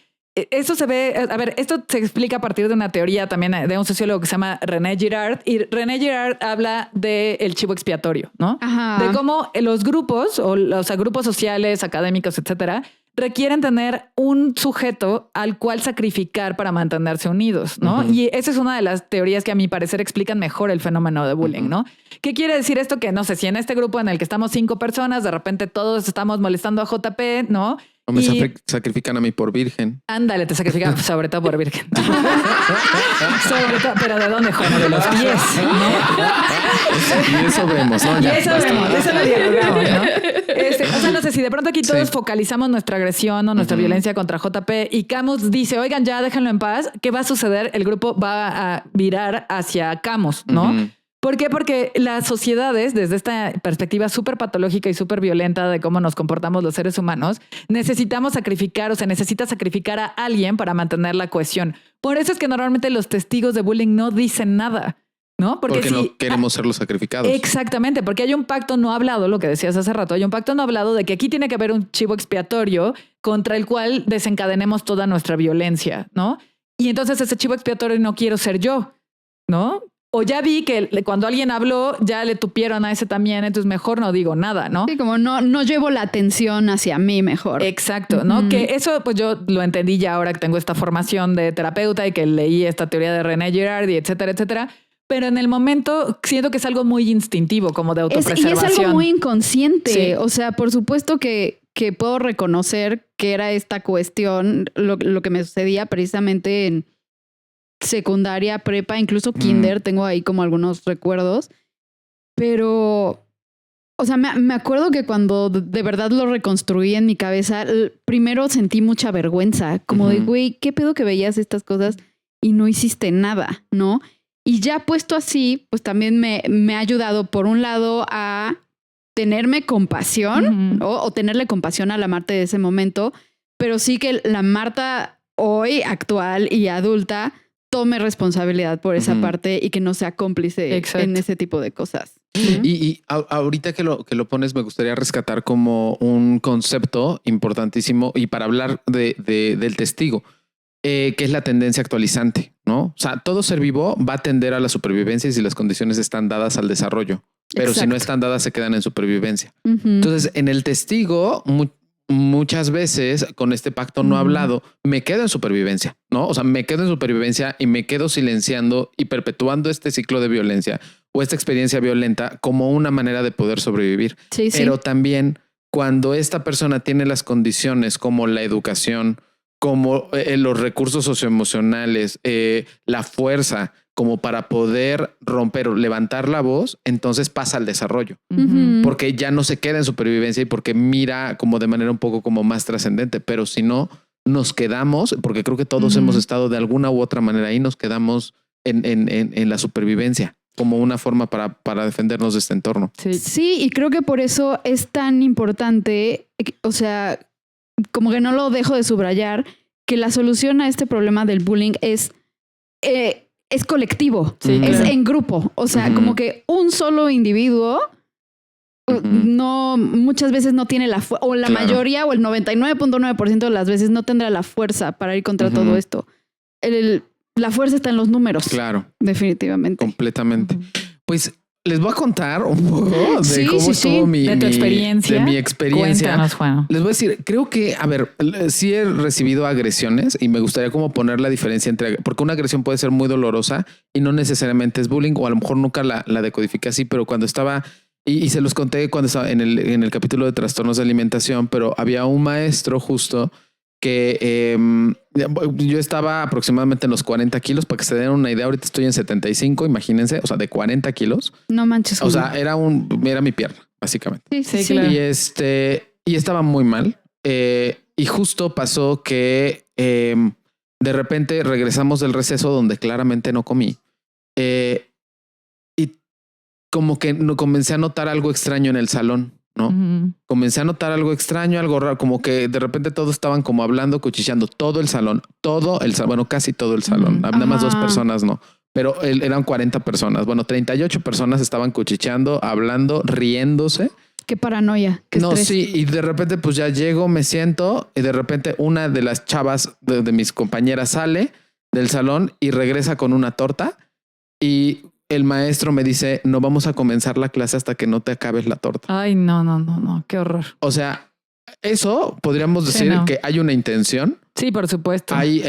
eso se ve, a ver, esto se explica a partir de una teoría también de un sociólogo que se llama René Girard, y René Girard habla del chivo expiatorio, ¿no? Ajá. De cómo los grupos, o sea, grupos sociales, académicos, etcétera, requieren tener un sujeto al cual sacrificar para mantenerse unidos, ¿no? Y esa es una de las teorías que a mi parecer explican mejor el fenómeno de bullying, ¿no? ¿Qué quiere decir esto? Que no sé, si en este grupo en el que estamos 5 personas, de repente todos estamos molestando a JP, ¿no? O me sacrifican a mí por virgen. Ándale, te sacrifican sobre todo por virgen. Sobre todo, pero ¿de dónde, Juan? De los pies, ¿no? Y eso vemos, ¿no? Ya, eso vemos, eso lo dialogamos, ¿no? O sea, no sé si de pronto aquí todos focalizamos nuestra agresión o nuestra violencia contra JP y Camus dice, oigan, ya déjenlo en paz. ¿Qué va a suceder? El grupo va a virar hacia Camus, ¿no? ¿Por qué? Porque las sociedades, desde esta perspectiva súper patológica y súper violenta de cómo nos comportamos los seres humanos, necesitamos sacrificar, o se necesita sacrificar a alguien para mantener la cohesión. Por eso es que normalmente los testigos de bullying no dicen nada, ¿no? Porque no queremos ser los sacrificados. Exactamente, porque hay un pacto no hablado, lo que decías hace rato, hay un pacto no hablado de que aquí tiene que haber un chivo expiatorio contra el cual desencadenemos toda nuestra violencia, ¿no? Y entonces ese chivo expiatorio no quiero ser yo, ¿no? O ya vi que cuando alguien habló, ya le tupieron a ese también, entonces mejor no digo nada, ¿no? Sí, como no llevo la atención hacia mí mejor. Exacto, ¿no? Que eso pues yo lo entendí ya ahora que tengo esta formación de terapeuta y que leí esta teoría de René Girard y etcétera, etcétera. Pero en el momento siento que es algo muy instintivo, como de autopreservación. Y es algo muy inconsciente. Sí. O sea, por supuesto que puedo reconocer que era esta cuestión, lo que me sucedía precisamente en secundaria, prepa, incluso kinder, tengo ahí como algunos recuerdos, pero, o sea, me acuerdo que cuando de verdad lo reconstruí en mi cabeza, primero sentí mucha vergüenza, como de, güey, ¿qué pedo que veías estas cosas y no hiciste nada, ¿no? Y ya puesto así, pues también me ha ayudado, por un lado, a tenerme compasión o tenerle compasión a la Marta de ese momento, pero sí que la Marta hoy, actual y adulta, tome responsabilidad por esa parte y que no sea cómplice en ese tipo de cosas. Y ahorita que lo pones, me gustaría rescatar como un concepto importantísimo y para hablar del testigo, que es la tendencia actualizante, ¿no? O sea, todo ser vivo va a tender a la supervivencia y si las condiciones están dadas al desarrollo, pero si no están dadas se quedan en supervivencia. Entonces, en el testigo, muchas veces con este pacto no hablado, me quedo en supervivencia, ¿no? O sea, me quedo en supervivencia y me quedo silenciando y perpetuando este ciclo de violencia o esta experiencia violenta como una manera de poder sobrevivir. Sí, pero también cuando esta persona tiene las condiciones como la educación, como los recursos socioemocionales, la fuerza, como para poder romper o levantar la voz, entonces pasa al desarrollo. Porque ya no se queda en supervivencia y porque mira como de manera un poco como más trascendente. Pero si no, nos quedamos, porque creo que todos hemos estado de alguna u otra manera ahí, nos quedamos en la supervivencia como una forma para defendernos de este entorno. Sí, y creo que por eso es tan importante, o sea, como que no lo dejo de subrayar, que la solución a este problema del bullying es colectivo, es en grupo. O sea, como que un solo individuo no, muchas veces no tiene la fuerza, o la mayoría, o el 99.9% de las veces no tendrá la fuerza para ir contra todo esto. La fuerza está en los números. Claro. Definitivamente. Completamente. Pues les voy a contar un poco de cómo estuvo de tu experiencia. De mi experiencia. Cuéntanos, Juan. Les voy a decir, creo que, a ver, sí he recibido agresiones y me gustaría como poner la diferencia entre, porque una agresión puede ser muy dolorosa y no necesariamente es bullying, o a lo mejor nunca la decodifiqué así, pero cuando estaba, y se los conté cuando estaba en el capítulo de trastornos de alimentación, pero había un maestro justo que yo estaba aproximadamente en los 40 kilos, para que se den una idea. Ahorita estoy en 75, imagínense, o sea, de 40 kilos. No manches. O sea, era mi pierna, básicamente. Sí, claro. Y estaba muy mal. Y justo pasó que de repente regresamos del receso donde claramente no comí. Y como que comencé a notar algo extraño en el salón, ¿no? Comencé a notar algo extraño, algo raro, como que de repente todos estaban como hablando, cuchicheando, todo el salón, bueno, casi todo el salón. Nada más 2 personas, no. Pero eran 40 personas. Bueno, 38 personas estaban cuchicheando, hablando, riéndose. Qué paranoia. Qué no, estrés. sí. Y de repente pues ya llego, me siento y de repente una de las chavas de mis compañeras sale del salón y regresa con una torta y el maestro me dice, no vamos a comenzar la clase hasta que no te acabes la torta. Ay, no, qué horror. O sea, eso podríamos decir que hay una intención. Sí, por supuesto. Hay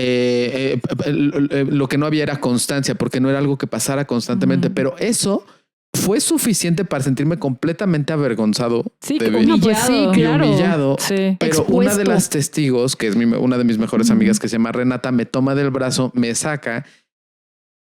lo que no había era constancia, porque no era algo que pasara constantemente, pero eso fue suficiente para sentirme completamente avergonzado. Sí, humillado. Pues sí, claro. Humillado. Sí. Pero Expuesto. una de las testigos, que es una de mis mejores amigas, que se llama Renata, me toma del brazo, me saca,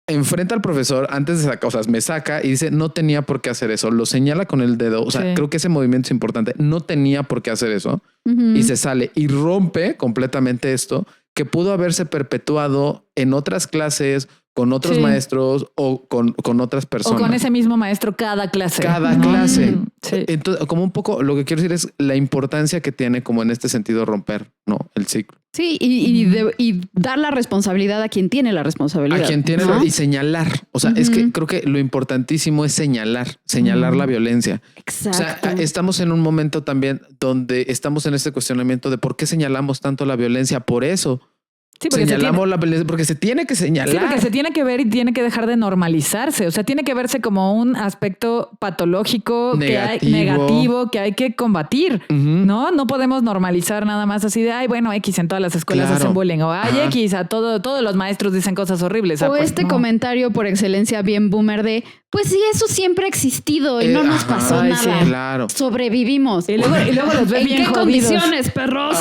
enfrenta al profesor antes de sacar, o sea, me saca y dice, no tenía por qué hacer eso. Lo señala con el dedo. O sea, creo que ese movimiento es importante. No tenía por qué hacer eso. Y se sale y rompe completamente esto que pudo haberse perpetuado en otras clases, con otros maestros o con otras personas. O con ese mismo maestro cada clase. Cada clase. Sí. Entonces, como un poco lo que quiero decir es la importancia que tiene como en este sentido romper, ¿no? El ciclo. Sí, y dar la responsabilidad a quien tiene la responsabilidad. A quien tiene y señalar. O sea, es que creo que lo importantísimo es señalar la violencia. Exacto. O sea, estamos en un momento también donde estamos en este cuestionamiento de por qué señalamos tanto la violencia. Por eso. Sí, porque señalamos la violencia porque se tiene que señalar. Sí, porque se tiene que ver y tiene que dejar de normalizarse. O sea, tiene que verse como un aspecto patológico negativo que hay que combatir. No podemos normalizar nada más así de ay, bueno, X en todas las escuelas hacen bullying o ay, X a todos los maestros dicen cosas horribles. O comentario por excelencia bien boomer de pues sí, eso siempre ha existido y no nos pasó nada. Sí, claro. Sobrevivimos. Y luego los ves bien jodidos. ¿En qué condiciones, perros?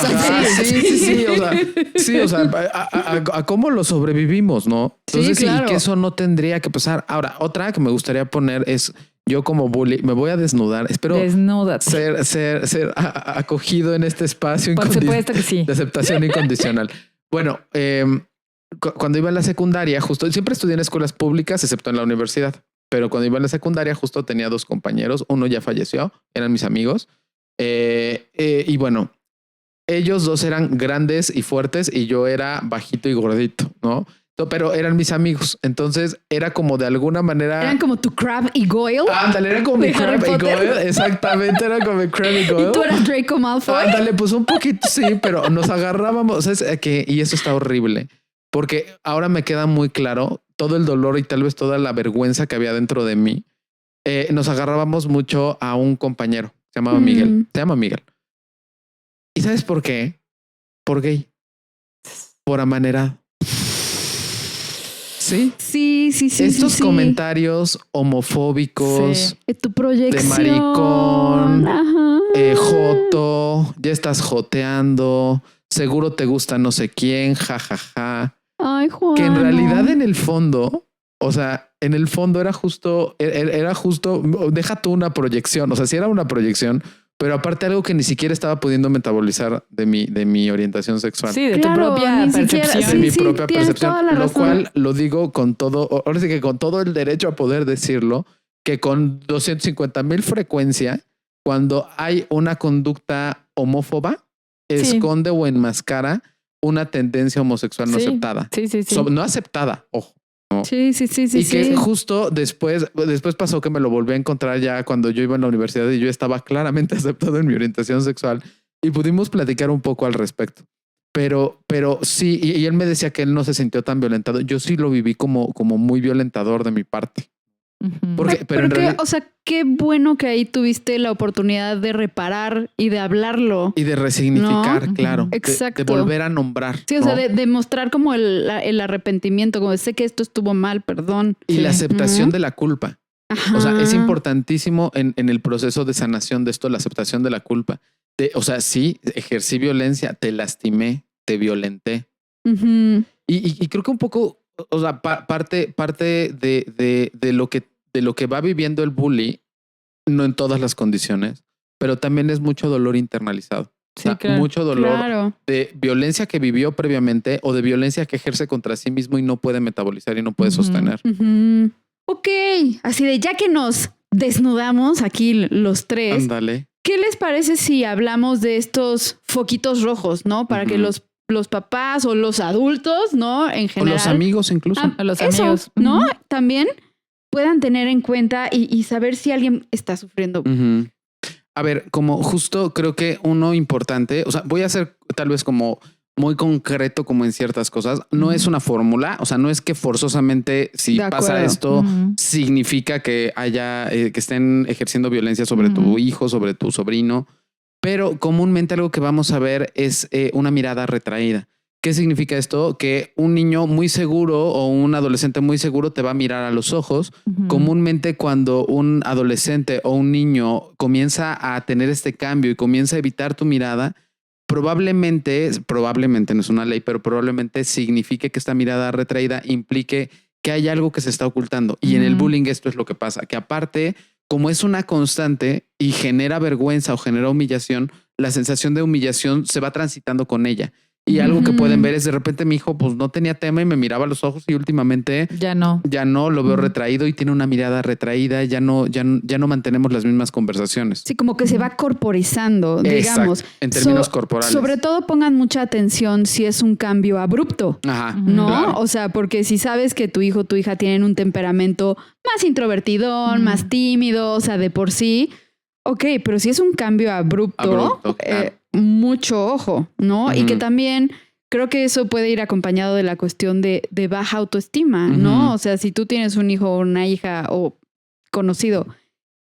Sí. O sea, a cómo lo sobrevivimos, ¿no? Entonces, sí, claro. Y que eso no tendría que pasar. Ahora, otra que me gustaría poner es yo como bully, me voy a desnudar. Espero ser acogido en este espacio. Por supuesto que sí. De aceptación incondicional. Bueno, cuando iba en la secundaria, justo siempre estudié en escuelas públicas, excepto en la universidad. Pero cuando iba en la secundaria, justo tenía 2 compañeros. Uno ya falleció, eran mis amigos. Y bueno, ellos 2 eran grandes y fuertes y yo era bajito y gordito, ¿no? Pero eran mis amigos. Entonces era como de alguna manera. Eran como tu Crabbe y Goyle. Ándale, era como mi Crabbe y Goyle. Exactamente, era como mi Crabbe y Goyle. ¿Y tú eras Draco Malfoy? Ándale, pues un poquito sí, pero nos agarrábamos. Y eso está horrible. Porque ahora me queda muy claro todo el dolor y tal vez toda la vergüenza que había dentro de mí. Nos agarrábamos mucho a un compañero. Se llamaba Miguel. Se llama Miguel. ¿Y sabes por qué? Por gay. Por amanerado. Sí. Sí. Estos comentarios homofóbicos. Tu proyección. De maricón. Ajá. Joto. Ya estás joteando. Seguro te gusta no sé quién. Ja. Ay, Juan. Que en realidad en el fondo, o sea, en el fondo era justo, deja tú una proyección. O sea, sí era una proyección, pero aparte algo que ni siquiera estaba pudiendo metabolizar de mi orientación sexual. Sí, de tu propia percepción. De mi propia percepción, lo cual lo digo con todo, ahora sí que con todo el derecho a poder decirlo, que con 250,000 frecuencia, cuando hay una conducta homófoba, esconde o enmascara una tendencia homosexual no aceptada. Sí. No aceptada, ojo. ¿no? Sí. Y que justo después pasó que me lo volví a encontrar ya cuando yo iba en la universidad y yo estaba claramente aceptado en mi orientación sexual y pudimos platicar un poco al respecto. Pero sí, y él me decía que él no se sintió tan violentado. Yo sí lo viví como muy violentador de mi parte. Pero en realidad, o sea, qué bueno que ahí tuviste la oportunidad de reparar y de hablarlo. Y de resignificar, ¿no? Claro. Exacto. De volver a nombrar. Sí, o sea, de mostrar como el arrepentimiento, como sé que esto estuvo mal, perdón. Y la aceptación de la culpa. Ajá. O sea, es importantísimo en el proceso de sanación de esto, la aceptación de la culpa. O sea, sí, ejercí violencia, te lastimé, te violenté. Ujú. Y creo que un poco, o sea, parte de lo que va viviendo el bully, no en todas las condiciones, pero también es mucho dolor internalizado. O sea, claro. mucho dolor Claro. de violencia que vivió previamente o de violencia que ejerce contra sí mismo y no puede metabolizar y no puede sostener. Ujú. Ok, así de ya que nos desnudamos aquí los tres, Ándale. ¿qué les parece si hablamos de estos foquitos rojos, ¿no? Para que los papás o los adultos, ¿no? En O general. los amigos incluso. A los eso, amigos. ¿no? También puedan tener en cuenta y saber si alguien está sufriendo. Ujú. A ver, como justo creo que uno importante, o sea, voy a ser tal vez como muy concreto como en ciertas cosas. No es una fórmula, o sea, no es que forzosamente si De pasa acuerdo. esto significa que haya, que estén ejerciendo violencia sobre tu hijo, sobre tu sobrino, pero comúnmente algo que vamos a ver es una mirada retraída. ¿Qué significa esto? Que un niño muy seguro o un adolescente muy seguro te va a mirar a los ojos. Comúnmente cuando un adolescente o un niño comienza a tener este cambio y comienza a evitar tu mirada, probablemente no es una ley, pero probablemente signifique que esta mirada retraída implique que hay algo que se está ocultando. Y en el bullying esto es lo que pasa, que aparte, como es una constante y genera vergüenza o genera humillación, la sensación de humillación se va transitando con ella. Y algo que pueden ver es de repente mi hijo pues no tenía tema y me miraba a los ojos y últimamente ya no lo veo retraído y tiene una mirada retraída, ya no mantenemos las mismas conversaciones. Sí, como que se va corporizando, digamos. Exacto, en términos corporales. Sobre todo pongan mucha atención si es un cambio abrupto. Ajá, ¿no? claro. O sea, porque si sabes que tu hijo o tu hija tienen un temperamento más introvertidón, más tímido, o sea, de por sí, ok, pero si es un cambio abrupto, claro. mucho ojo, ¿no? Y que también creo que eso puede ir acompañado de la cuestión de baja autoestima, ¿no? O sea, si tú tienes un hijo o una hija o conocido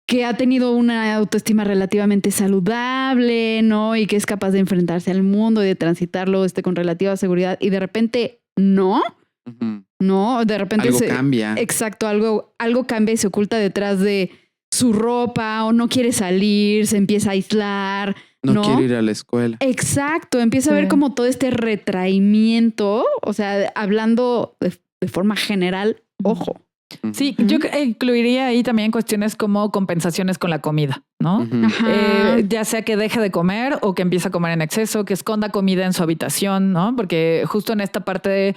que ha tenido una autoestima relativamente saludable, ¿no? Y que es capaz de enfrentarse al mundo y de transitarlo con relativa seguridad y de repente no, no, de repente algo cambia. Exacto, algo cambia y se oculta detrás de su ropa o no quiere salir, se empieza a aislar. No quiere ir a la escuela. Exacto, empieza a ver como todo este retraimiento, o sea, hablando de forma general, ojo. Sí, yo incluiría ahí también cuestiones como compensaciones con la comida, ¿no? Ya sea que deje de comer o que empiece a comer en exceso, que esconda comida en su habitación, ¿no? Porque justo en esta parte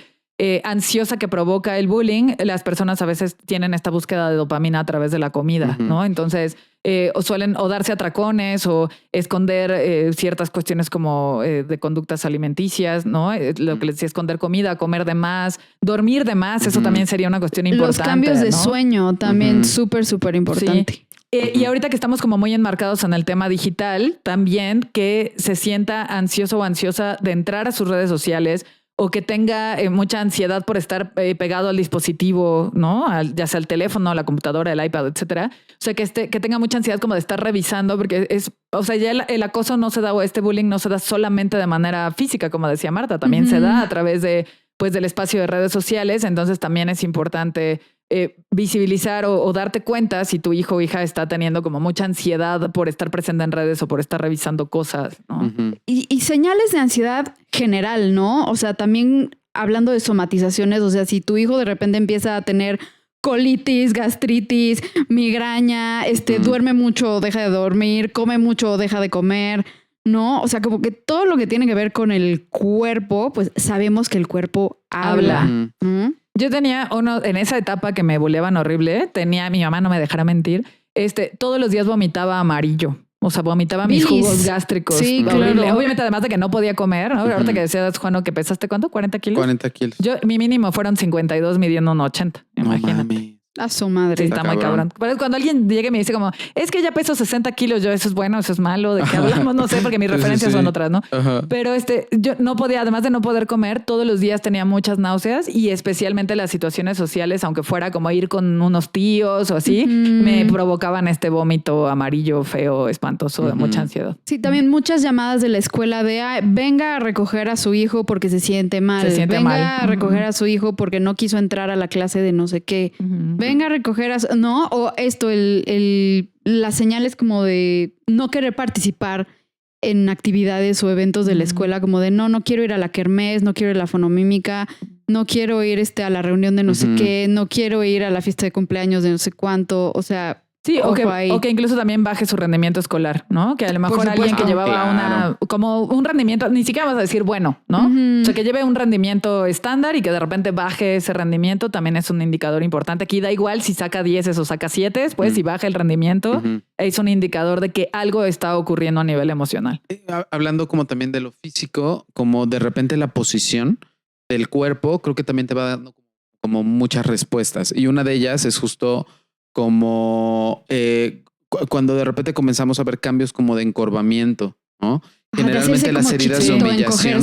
ansiosa que provoca el bullying, las personas a veces tienen esta búsqueda de dopamina a través de la comida, ¿no? Entonces, o suelen o darse atracones o esconder ciertas cuestiones como de conductas alimenticias, ¿no? Lo que les decía, esconder comida, comer de más, dormir de más, eso también sería una cuestión importante. Los cambios de ¿no? sueño también súper importante. Sí. Y ahorita que estamos como muy enmarcados en el tema digital, también que se sienta ansioso o ansiosa de entrar a sus redes sociales o que tenga mucha ansiedad por estar pegado al dispositivo, ¿no? Ya sea el teléfono, la computadora, el iPad, etcétera. O sea, que tenga mucha ansiedad como de estar revisando, porque o sea, ya el acoso no se da, o este bullying no se da solamente de manera física, como decía Marta, también se da a través de, pues, del espacio de redes sociales. Entonces también es importante visibilizar o darte cuenta si tu hijo o hija está teniendo como mucha ansiedad por estar presente en redes o por estar revisando cosas, ¿no? Y señales de ansiedad general, ¿no? O sea, también hablando de somatizaciones, o sea, si tu hijo de repente empieza a tener colitis, gastritis, migraña, duerme mucho o deja de dormir, come mucho o deja de comer, ¿no? O sea, como que todo lo que tiene que ver con el cuerpo, pues sabemos que el cuerpo habla. Yo tenía uno en esa etapa que me buleaban horrible. Mi mamá no me dejará mentir. Todos los días vomitaba amarillo. O sea, vomitaba mis jugos gástricos. Sí, claro. Obviamente, además de que no podía comer, ¿no? Ahorita que decías, Juano, que pesaste, ¿cuánto? ¿40 kilos? 40 kilos. Mi mínimo fueron 52 midiendo un 80. Imagínate. A su madre. Sí, está muy cabrón. Pero cuando alguien llega y me dice como, es que ya peso 60 kilos, yo, eso es bueno, eso es malo, ¿de qué hablamos? No sé, porque mis referencias son otras, ¿no? Pero yo no podía, además de no poder comer, todos los días tenía muchas náuseas y especialmente las situaciones sociales, aunque fuera como ir con unos tíos o así, me provocaban este vómito amarillo, feo, espantoso, de mucha ansiedad. Sí, también muchas llamadas de la escuela de, venga a recoger a su hijo porque se siente mal. Venga a recoger a su hijo porque no quiso entrar a la clase de no sé qué. Venga a recoger ¿no? O las señales como de no querer participar en actividades o eventos de la escuela, como de no quiero ir a la kermés, no quiero ir a la fonomímica, no quiero ir a la reunión de no sé qué, no quiero ir a la fiesta de cumpleaños de no sé cuánto, o sea... Sí, o que incluso también baje su rendimiento escolar, ¿no? Que a lo mejor alguien que llevaba como un rendimiento, ni siquiera vas a decir bueno, ¿no? O sea, que lleve un rendimiento estándar y que de repente baje ese rendimiento también es un indicador importante. Aquí da igual si saca 10 o saca 7, pues si baja el rendimiento, es un indicador de que algo está ocurriendo a nivel emocional. Hablando como también de lo físico, como de repente la posición del cuerpo, creo que también te va dando como muchas respuestas. Y una de ellas es justo como cuando de repente comenzamos a ver cambios como de encorvamiento, ¿no? Generalmente las heridas de humillación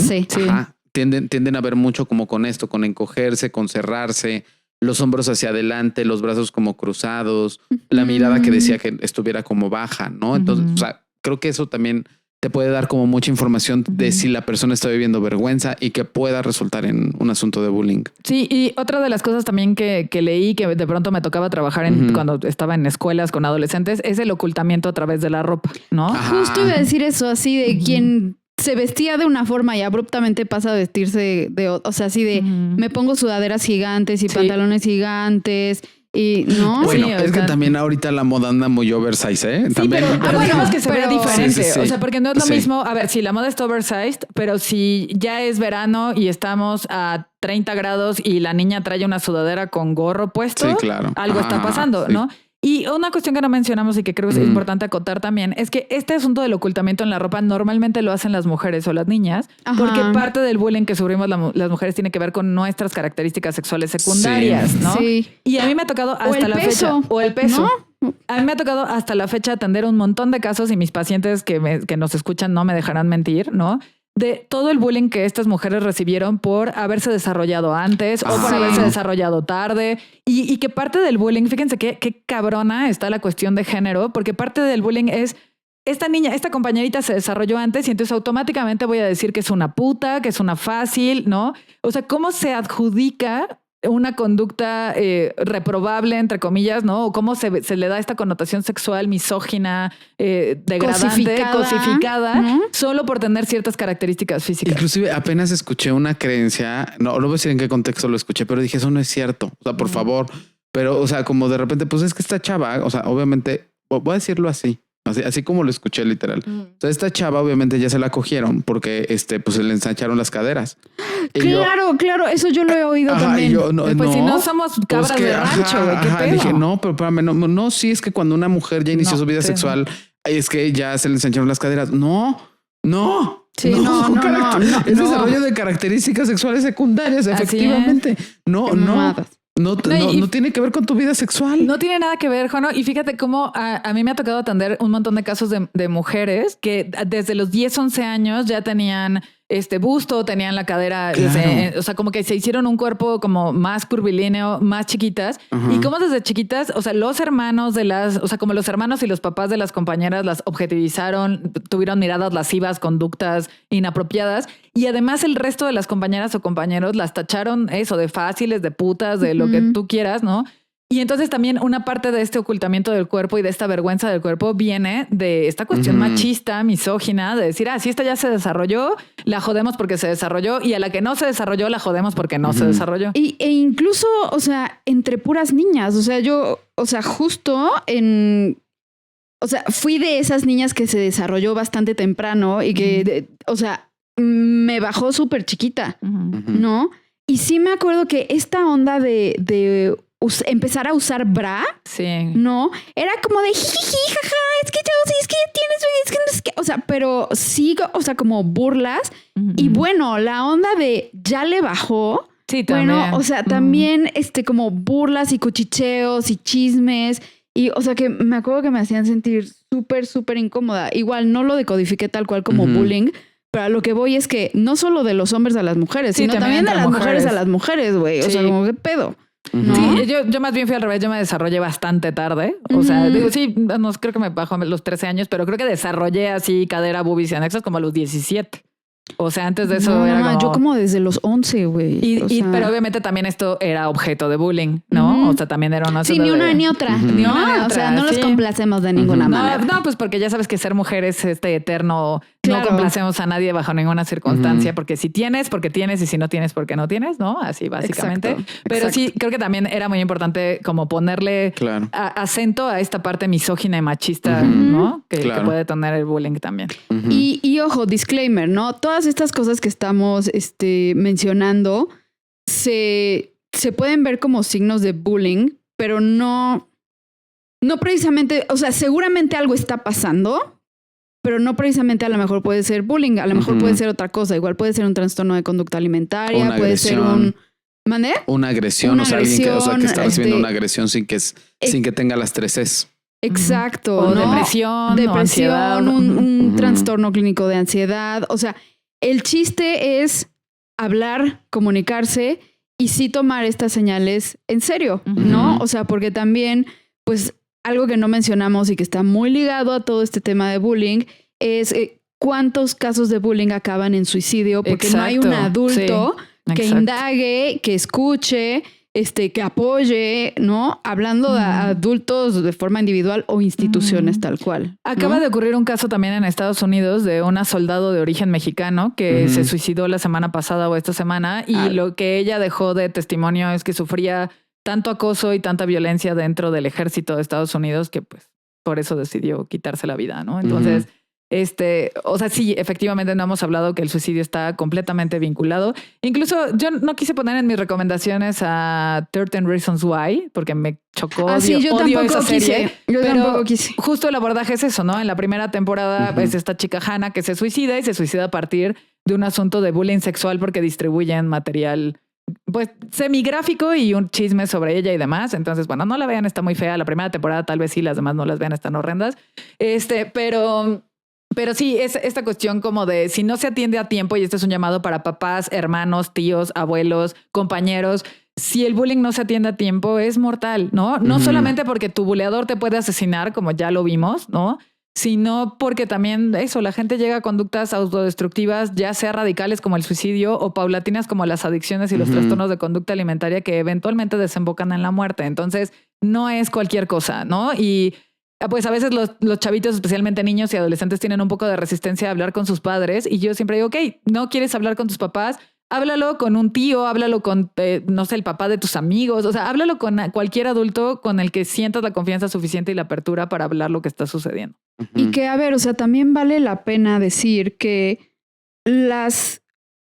tienden a ver mucho como con esto, con encogerse, con cerrarse, los hombros hacia adelante, los brazos como cruzados, la mirada que decía que estuviera como baja, ¿no? Entonces, o sea, creo que eso también te puede dar como mucha información de si la persona está viviendo vergüenza y que pueda resultar en un asunto de bullying. Sí, y otra de las cosas también que leí que de pronto me tocaba trabajar cuando estaba en escuelas con adolescentes es el ocultamiento a través de la ropa, ¿no? Justo iba a decir eso, así de quien se vestía de una forma y abruptamente pasa a vestirse de o sea, así de me pongo sudaderas gigantes y pantalones gigantes. Y no, bueno, sí, es que también ahorita la moda anda muy oversize, ¿eh? Sí, también, pero bueno, es que se ve diferente. Sí. O sea, porque no es lo mismo. A ver, si la moda está oversized, pero si ya es verano y estamos a 30 grados y la niña trae una sudadera con gorro puesto, claro. Algo está pasando, ¿no? Y una cuestión que no mencionamos y que creo que es importante acotar también es que este asunto del ocultamiento en la ropa normalmente lo hacen las mujeres o las niñas, porque parte del bullying que sufrimos las mujeres tiene que ver con nuestras características sexuales secundarias, ¿no? Sí. Y a mí me ha tocado hasta la fecha. O el peso. ¿No? A mí me ha tocado hasta la fecha atender un montón de casos y mis pacientes que nos escuchan no me dejarán mentir, ¿no? De todo el bullying que estas mujeres recibieron por haberse desarrollado antes o por haberse desarrollado tarde y que parte del bullying, fíjense qué cabrona está la cuestión de género, porque parte del bullying es esta compañerita se desarrolló antes y entonces automáticamente voy a decir que es una puta, que es una fácil, ¿no? O sea, ¿cómo se adjudica una conducta reprobable, entre comillas, ¿no? O cómo se le da esta connotación sexual misógina, degradante, cosificada, ¿no? Solo por tener ciertas características físicas. Inclusive apenas escuché una creencia, no voy a decir en qué contexto lo escuché, pero dije, eso no es cierto. O sea, por favor. Pero, o sea, como de repente, pues es que esta chava, o sea, obviamente, voy a decirlo así como lo escuché literal. O sea, esta chava obviamente ya se la cogieron porque pues se le ensancharon las caderas. Claro, eso yo lo he oído también. Pues si no somos cabras de rancho, güey, qué pedo. Dije, no, pero espérame, no, sí es que cuando una mujer ya inició su vida sexual, es que ya se le ensancharon las caderas. No. Sí, no. Es desarrollo de características sexuales secundarias, efectivamente. No tiene que ver con tu vida sexual. No tiene nada que ver, Juano. Y fíjate cómo a mí me ha tocado atender un montón de casos de mujeres que desde los 10, 11 años ya tenían busto, tenían la cadera, o sea, como que se hicieron un cuerpo como más curvilíneo, más chiquitas. Y como desde chiquitas, o sea, los hermanos o sea, como los hermanos y los papás de las compañeras las objetivizaron, tuvieron miradas lascivas, conductas inapropiadas. Y además el resto de las compañeras o compañeros las tacharon eso de fáciles, de putas, de lo que tú quieras, ¿no? Y entonces también una parte de este ocultamiento del cuerpo y de esta vergüenza del cuerpo viene de esta cuestión machista, misógina, de decir, si esta ya se desarrolló, la jodemos porque se desarrolló, y a la que no se desarrolló, la jodemos porque no se desarrolló. E incluso, o sea, entre puras niñas, o sea, yo, o sea, justo o sea, fui de esas niñas que se desarrolló bastante temprano y que, o sea, me bajó súper chiquita, ¿no? Y sí me acuerdo que esta onda de empezar a usar bra, ¿no? Era como de jiji, jaja, es que tienes, o sea, pero sí, o sea, como burlas. Y bueno, la onda de ya le bajó. Sí, también. Bueno, o sea, también como burlas y cuchicheos y chismes. Y, o sea, que me acuerdo que me hacían sentir súper, súper incómoda. Igual no lo decodifiqué tal cual como bullying, pero a lo que voy es que no solo de los hombres a las mujeres, sino también de las mujeres a las mujeres, güey. O sea, como qué pedo. ¿No? Sí, yo más bien fui al revés, yo me desarrollé bastante tarde. O sea, digo, sí, no creo que me bajó a los 13 años, pero creo que desarrollé así cadera, boobies y anexos como a los 17. O sea, antes de eso era como... Yo como desde los 11, güey. Pero obviamente también esto era objeto de bullying, ¿no? O sea, también era una... Sí, ni una ni otra, Ni una ni otra, o sea, no los sí. complacemos de ninguna manera. No, pues porque ya sabes que ser mujer es eterno. Claro. No complacemos a nadie bajo ninguna circunstancia, porque si tienes, porque tienes, y si no tienes, porque no tienes, ¿no? Así básicamente. Pero sí, creo que también era muy importante como ponerle acento a esta parte misógina y machista, ¿no? Que puede tener el bullying también. Y ojo, disclaimer, ¿no? Todas estas cosas que estamos mencionando se pueden ver como signos de bullying, pero no precisamente, o sea, seguramente algo está pasando, pero no precisamente a lo mejor puede ser bullying, a lo mejor puede ser otra cosa, igual puede ser un trastorno de conducta alimentaria, puede ser un... ¿Mandé? Una agresión, o sea, alguien que está recibiendo una agresión sin que tenga las 3 Cs. Exacto. O ¿no? Depresión, un trastorno clínico de ansiedad. O sea, el chiste es hablar, comunicarse y sí tomar estas señales en serio, ¿no? O sea, porque también, pues, algo que no mencionamos y que está muy ligado a todo este tema de bullying es cuántos casos de bullying acaban en suicidio porque no hay un adulto que indague, que escuche, que apoye, ¿no? Hablando de adultos de forma individual o instituciones tal cual. Acaba de ocurrir un caso también en Estados Unidos de una soldado de origen mexicano que se suicidó la semana pasada o esta semana y lo que ella dejó de testimonio es que sufría tanto acoso y tanta violencia dentro del ejército de Estados Unidos que pues por eso decidió quitarse la vida, ¿no? Entonces... o sea, sí, efectivamente no hemos hablado que el suicidio está completamente vinculado. Incluso yo no quise poner en mis recomendaciones a 13 Reasons Why, porque me chocó. Yo odio tampoco esa serie. Yo tampoco quise. Justo el abordaje es eso, ¿no? En la primera temporada es esta chica Hannah que se suicida y se suicida a partir de un asunto de bullying sexual porque distribuyen material pues semigráfico y un chisme sobre ella y demás. Entonces, bueno, no la vean, está muy fea. La primera temporada tal vez sí, las demás no las vean, están horrendas. Pero sí, es esta cuestión como de si no se atiende a tiempo, y este es un llamado para papás, hermanos, tíos, abuelos, compañeros, si el bullying no se atiende a tiempo es mortal, ¿no? No solamente porque tu buleador te puede asesinar, como ya lo vimos, ¿no? Sino porque también eso, la gente llega a conductas autodestructivas, ya sea radicales como el suicidio o paulatinas como las adicciones y los trastornos de conducta alimentaria que eventualmente desembocan en la muerte. Entonces, no es cualquier cosa, ¿no? Y pues a veces los chavitos, especialmente niños y adolescentes, tienen un poco de resistencia a hablar con sus padres. Y yo siempre digo, ok, ¿no quieres hablar con tus papás? Háblalo con un tío, háblalo con, no sé, el papá de tus amigos. O sea, háblalo con cualquier adulto con el que sientas la confianza suficiente y la apertura para hablar lo que está sucediendo. Y que, a ver, o sea, también vale la pena decir que las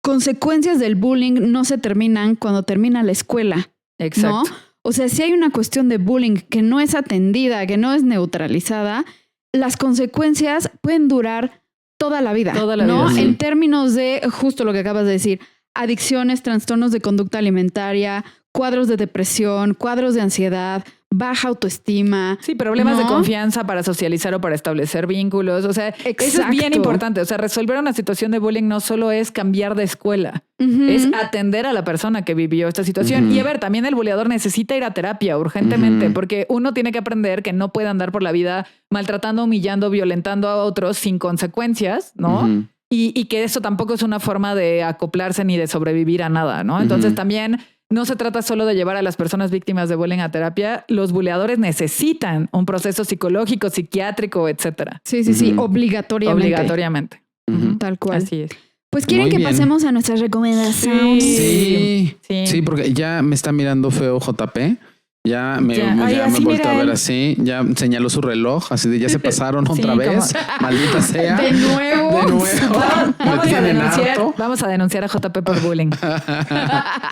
consecuencias del bullying no se terminan cuando termina la escuela. Exacto. ¿No? O sea, si hay una cuestión de bullying que no es atendida, que no es neutralizada, las consecuencias pueden durar toda la vida. Toda la ¿no? vida, sí. En términos de justo lo que acabas de decir, adicciones, trastornos de conducta alimentaria, cuadros de depresión, cuadros de ansiedad, baja autoestima. Sí, problemas de confianza para socializar o para establecer vínculos. O sea, eso es bien importante. O sea, resolver una situación de bullying no solo es cambiar de escuela, es atender a la persona que vivió esta situación. Y a ver, también el buleador necesita ir a terapia urgentemente porque uno tiene que aprender que no puede andar por la vida maltratando, humillando, violentando a otros sin consecuencias, ¿no? Y que eso tampoco es una forma de acoplarse ni de sobrevivir a nada, ¿no? Entonces también no se trata solo de llevar a las personas víctimas de bullying a terapia. Los buleadores necesitan un proceso psicológico, psiquiátrico, etcétera. Sí, obligatoriamente. Tal cual. Así es. Pues quieren que pasemos a nuestras recomendaciones. Sí, porque ya me está mirando feo JP. Ya me volteó a ver así, ya señaló su reloj, así de ya se pasaron otra vez, maldita sea. De nuevo. Vamos a denunciar a JP por bullying.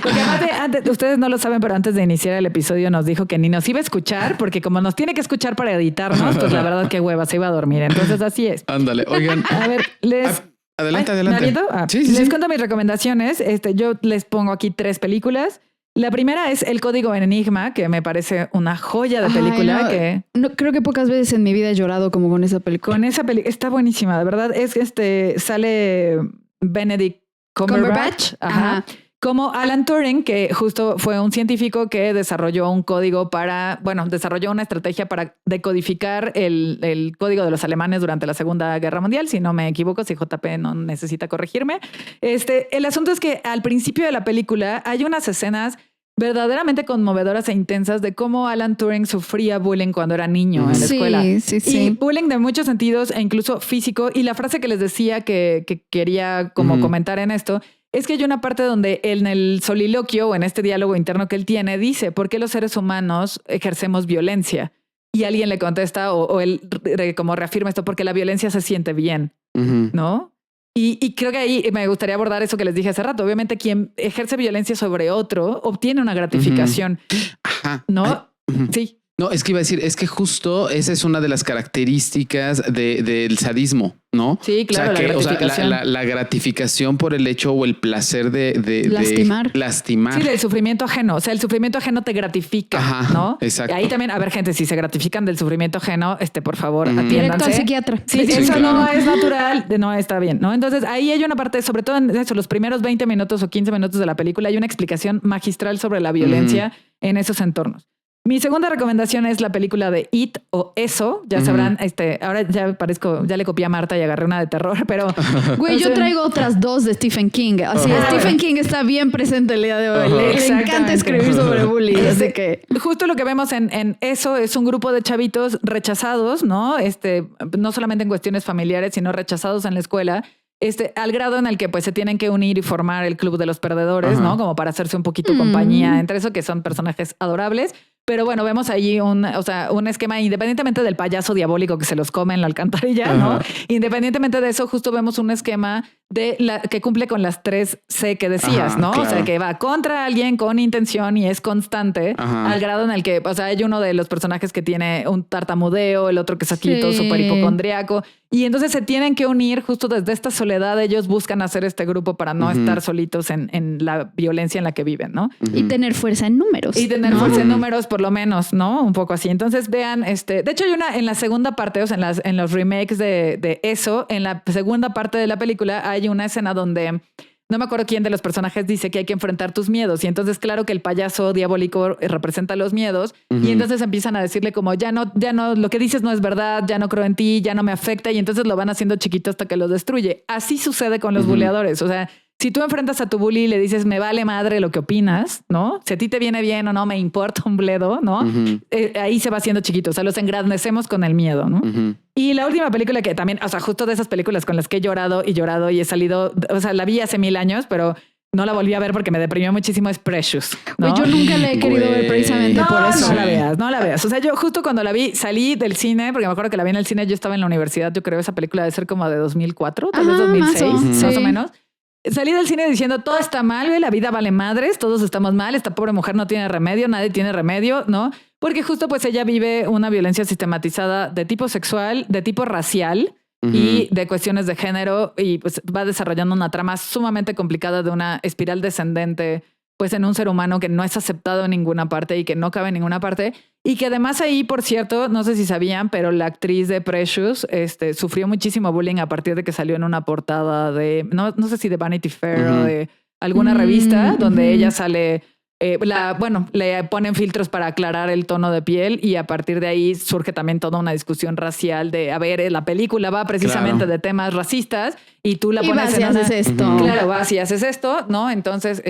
Porque antes, ustedes no lo saben, pero antes de iniciar el episodio nos dijo que ni nos iba a escuchar, porque como nos tiene que escuchar para editarnos, pues la verdad que hueva, se iba a dormir. Entonces así es. Ándale, oigan. A ver, Adelante. ¿Me aviento? Sí. Les cuento mis recomendaciones. Yo les pongo aquí 3 películas. La primera es El Código Enigma, que me parece una joya de película. Creo que pocas veces en mi vida he llorado como con esa película. Está buenísima, de verdad. Sale Benedict Cumberbatch. Ajá. como Alan Turing, que justo fue un científico que desarrolló un código desarrolló una estrategia para decodificar el código de los alemanes durante la Segunda Guerra Mundial, si no me equivoco, si JP no necesita corregirme. El asunto es que al principio de la película hay unas escenas verdaderamente conmovedoras e intensas de cómo Alan Turing sufría bullying cuando era niño en la escuela. Sí. Y bullying de muchos sentidos e incluso físico. Y la frase que les decía que quería como comentar en esto es que hay una parte donde en el soliloquio o en este diálogo interno que él tiene dice, ¿por qué los seres humanos ejercemos violencia? Y alguien le contesta o él como reafirma esto, porque la violencia se siente bien, ¿no? Y creo que ahí me gustaría abordar eso que les dije hace rato. Obviamente quien ejerce violencia sobre otro obtiene una gratificación, ¿no? Sí. No, es que iba a decir, es que justo esa es una de las características del sadismo, ¿no? Sí, claro, la gratificación por el hecho o el placer de lastimar. Sí, del sufrimiento ajeno. O sea, el sufrimiento ajeno te gratifica, ¿no? Exacto. Y ahí también, a ver, gente, si se gratifican del sufrimiento ajeno, por favor, atiéndanse. Directo al psiquiatra. Sí, eso no es natural, no está bien, ¿no? Entonces, ahí hay una parte, sobre todo en eso, los primeros 20 minutos o 15 minutos de la película, hay una explicación magistral sobre la violencia en esos entornos. Mi segunda recomendación es la película de It o Eso. Ya sabrán, ahora ya le copié a Marta y agarré una de terror, pero... Güey, yo traigo otras dos de Stephen King. Así, Stephen King está bien presente el día de hoy. Le encanta escribir sobre bullying. Así que... Justo lo que vemos en Eso es un grupo de chavitos rechazados, ¿no? No solamente en cuestiones familiares, sino rechazados en la escuela. Al grado en el que pues se tienen que unir y formar el club de los perdedores, ¿no? Como para hacerse un poquito compañía entre eso, que son personajes adorables. Pero bueno, vemos allí un esquema, independientemente del payaso diabólico que se los come en la alcantarilla, ¿no? Independientemente de eso, justo vemos un esquema que cumple con las 3 C que decías, ¿no? Claro. O sea, que va contra alguien con intención y es constante, al grado en el que, o sea, hay uno de los personajes que tiene un tartamudeo, el otro que es aquí todo súper hipocondriaco. Y entonces se tienen que unir justo desde esta soledad. Ellos buscan hacer este grupo para no estar solitos en la violencia en la que viven, ¿no? Y tener fuerza en números. Y tener fuerza en números, por lo menos, ¿no? Un poco así. Entonces vean, de hecho hay una en la segunda parte, o sea, en los remakes de Eso, en la segunda parte de la película hay una escena donde no me acuerdo quién de los personajes dice que hay que enfrentar tus miedos. Y entonces, claro que el payaso diabólico representa los miedos. Y entonces empiezan a decirle como, ya no, lo que dices no es verdad, ya no creo en ti, ya no me afecta. Y entonces lo van haciendo chiquito hasta que lo destruye. Así sucede con los buleadores. O sea, si tú enfrentas a tu bully y le dices, me vale madre lo que opinas, ¿no? Si a ti te viene bien o no, me importa un bledo, ¿no? Ahí se va haciendo chiquito. O sea, los engrandecemos con el miedo, ¿no? Y la última película que también, o sea, justo de esas películas con las que he llorado y he salido, o sea, la vi hace 1000 años, pero no la volví a ver porque me deprimió muchísimo, es Precious, ¿no? Yo nunca la he querido ver precisamente por eso. No la veas. O sea, yo justo cuando la vi, salí del cine, porque me acuerdo que la vi en el cine, yo estaba en la universidad, yo creo esa película debe ser como de 2004, tal vez 2006, más o menos. Salí del cine diciendo, todo está mal, güey, la vida vale madres, todos estamos mal, esta pobre mujer no tiene remedio, nadie tiene remedio, ¿no? Porque justo pues ella vive una violencia sistematizada de tipo sexual, de tipo racial y de cuestiones de género, y pues va desarrollando una trama sumamente complicada de una espiral descendente pues en un ser humano que no es aceptado en ninguna parte y que no cabe en ninguna parte. Y que además ahí, por cierto, no sé si sabían, pero la actriz de Precious sufrió muchísimo bullying a partir de que salió en una portada de, no sé si de Vanity Fair o de alguna revista donde ella sale... le ponen filtros para aclarar el tono de piel y a partir de ahí surge también toda una discusión racial de, a ver, la película va precisamente de temas racistas y tú la pones y haces esto. Claro, vas y haces esto, ¿no? Entonces,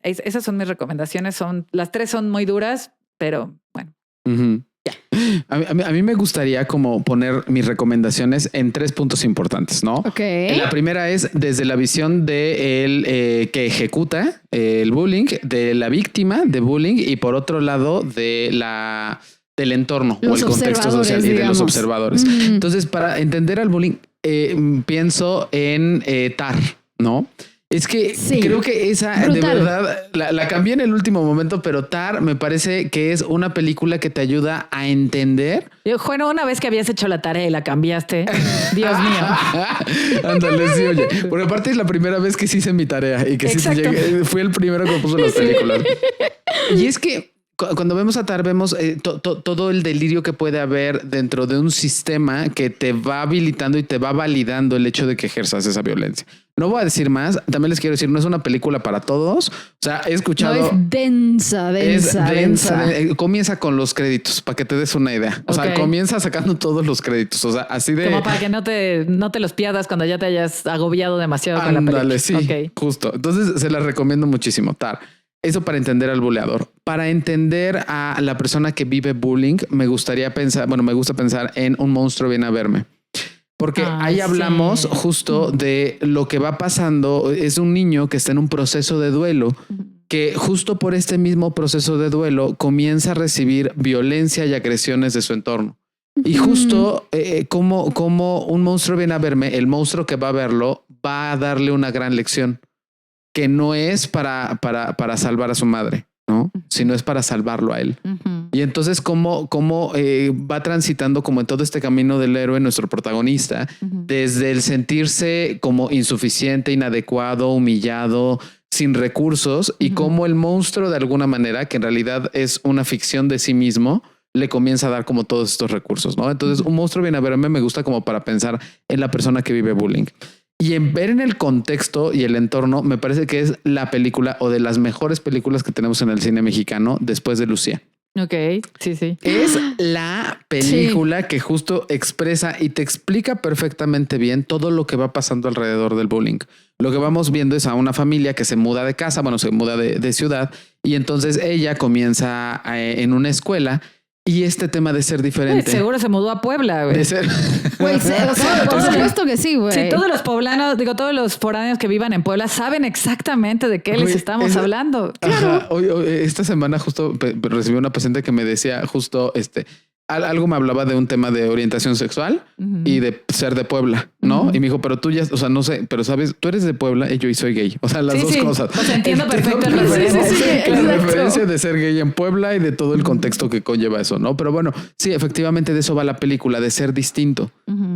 esas son mis recomendaciones. Las 3 son muy duras, pero bueno. A mí me gustaría como poner mis recomendaciones en 3 puntos importantes, ¿no? La primera es desde la visión de el que ejecuta el bullying, de la víctima de bullying y por otro lado del entorno o el contexto social y de los observadores. Entonces, para entender al bullying, pienso en Tar, ¿no? Es que creo que esa brutal. De verdad la cambié en el último momento, pero Tar me parece que es una película que te ayuda a entender. Bueno, una vez que habías hecho la tarea y la cambiaste, Dios mío. Ándale, sí, oye. Por aparte es la primera vez que sí hice mi tarea y que sí llegué, fui el primero que puso las películas. Y es que cuando vemos a Tar, vemos todo el delirio que puede haber dentro de un sistema que te va habilitando y te va validando el hecho de que ejerzas esa violencia. No voy a decir más. También les quiero decir, no es una película para todos. O sea, he escuchado... No, es densa. Comienza con los créditos para que te des una idea. O sea, comienza sacando todos los créditos. O sea, así de... Como para que no te los pierdas cuando ya te hayas agobiado demasiado con la película. Sí, justo. Entonces se las recomiendo muchísimo. Eso para entender al buleador. Para entender a la persona que vive bullying, me gusta pensar en Un monstruo viene a verme. Porque ahí hablamos justo de lo que va pasando. Es un niño que está en un proceso de duelo, que justo por este mismo proceso de duelo comienza a recibir violencia y agresiones de su entorno. Y justo como Un monstruo viene a verme, el monstruo que va a verlo va a darle una gran lección, que no es para salvar a su madre, ¿no? Sino es para salvarlo a él. Y entonces cómo va transitando como en todo este camino del héroe, nuestro protagonista, desde el sentirse como insuficiente, inadecuado, humillado, sin recursos, y cómo el monstruo de alguna manera, que en realidad es una ficción de sí mismo, le comienza a dar como todos estos recursos, ¿no? Entonces Un monstruo viene a verme me gusta como para pensar en la persona que vive bullying. Y en ver en el contexto y el entorno, me parece que es la película o de las mejores películas que tenemos en el cine mexicano después de Lucía. Ok, sí. Es la película que justo expresa y te explica perfectamente bien todo lo que va pasando alrededor del bullying. Lo que vamos viendo es a una familia que se muda de casa, se muda de ciudad, y entonces ella comienza en una escuela. Y este tema de ser diferente. Seguro se mudó a Puebla, güey. De ser... Güey, o sea, por supuesto que sí, güey. Sí, todos los poblanos, todos los foráneos que vivan en Puebla saben exactamente de qué les estamos hablando. Claro. Esta semana justo recibí una paciente que me decía justo algo me hablaba de un tema de orientación sexual y de ser de Puebla, ¿no? Y me dijo, pero tú ya, o sea, no sé, pero sabes, tú eres de Puebla y yo soy gay. O sea, las dos cosas. O sea, entiendo perfecto la referencia. La referencia de ser gay en Puebla y de todo el contexto que conlleva eso, ¿no? Pero bueno, sí, efectivamente de eso va la película, de ser distinto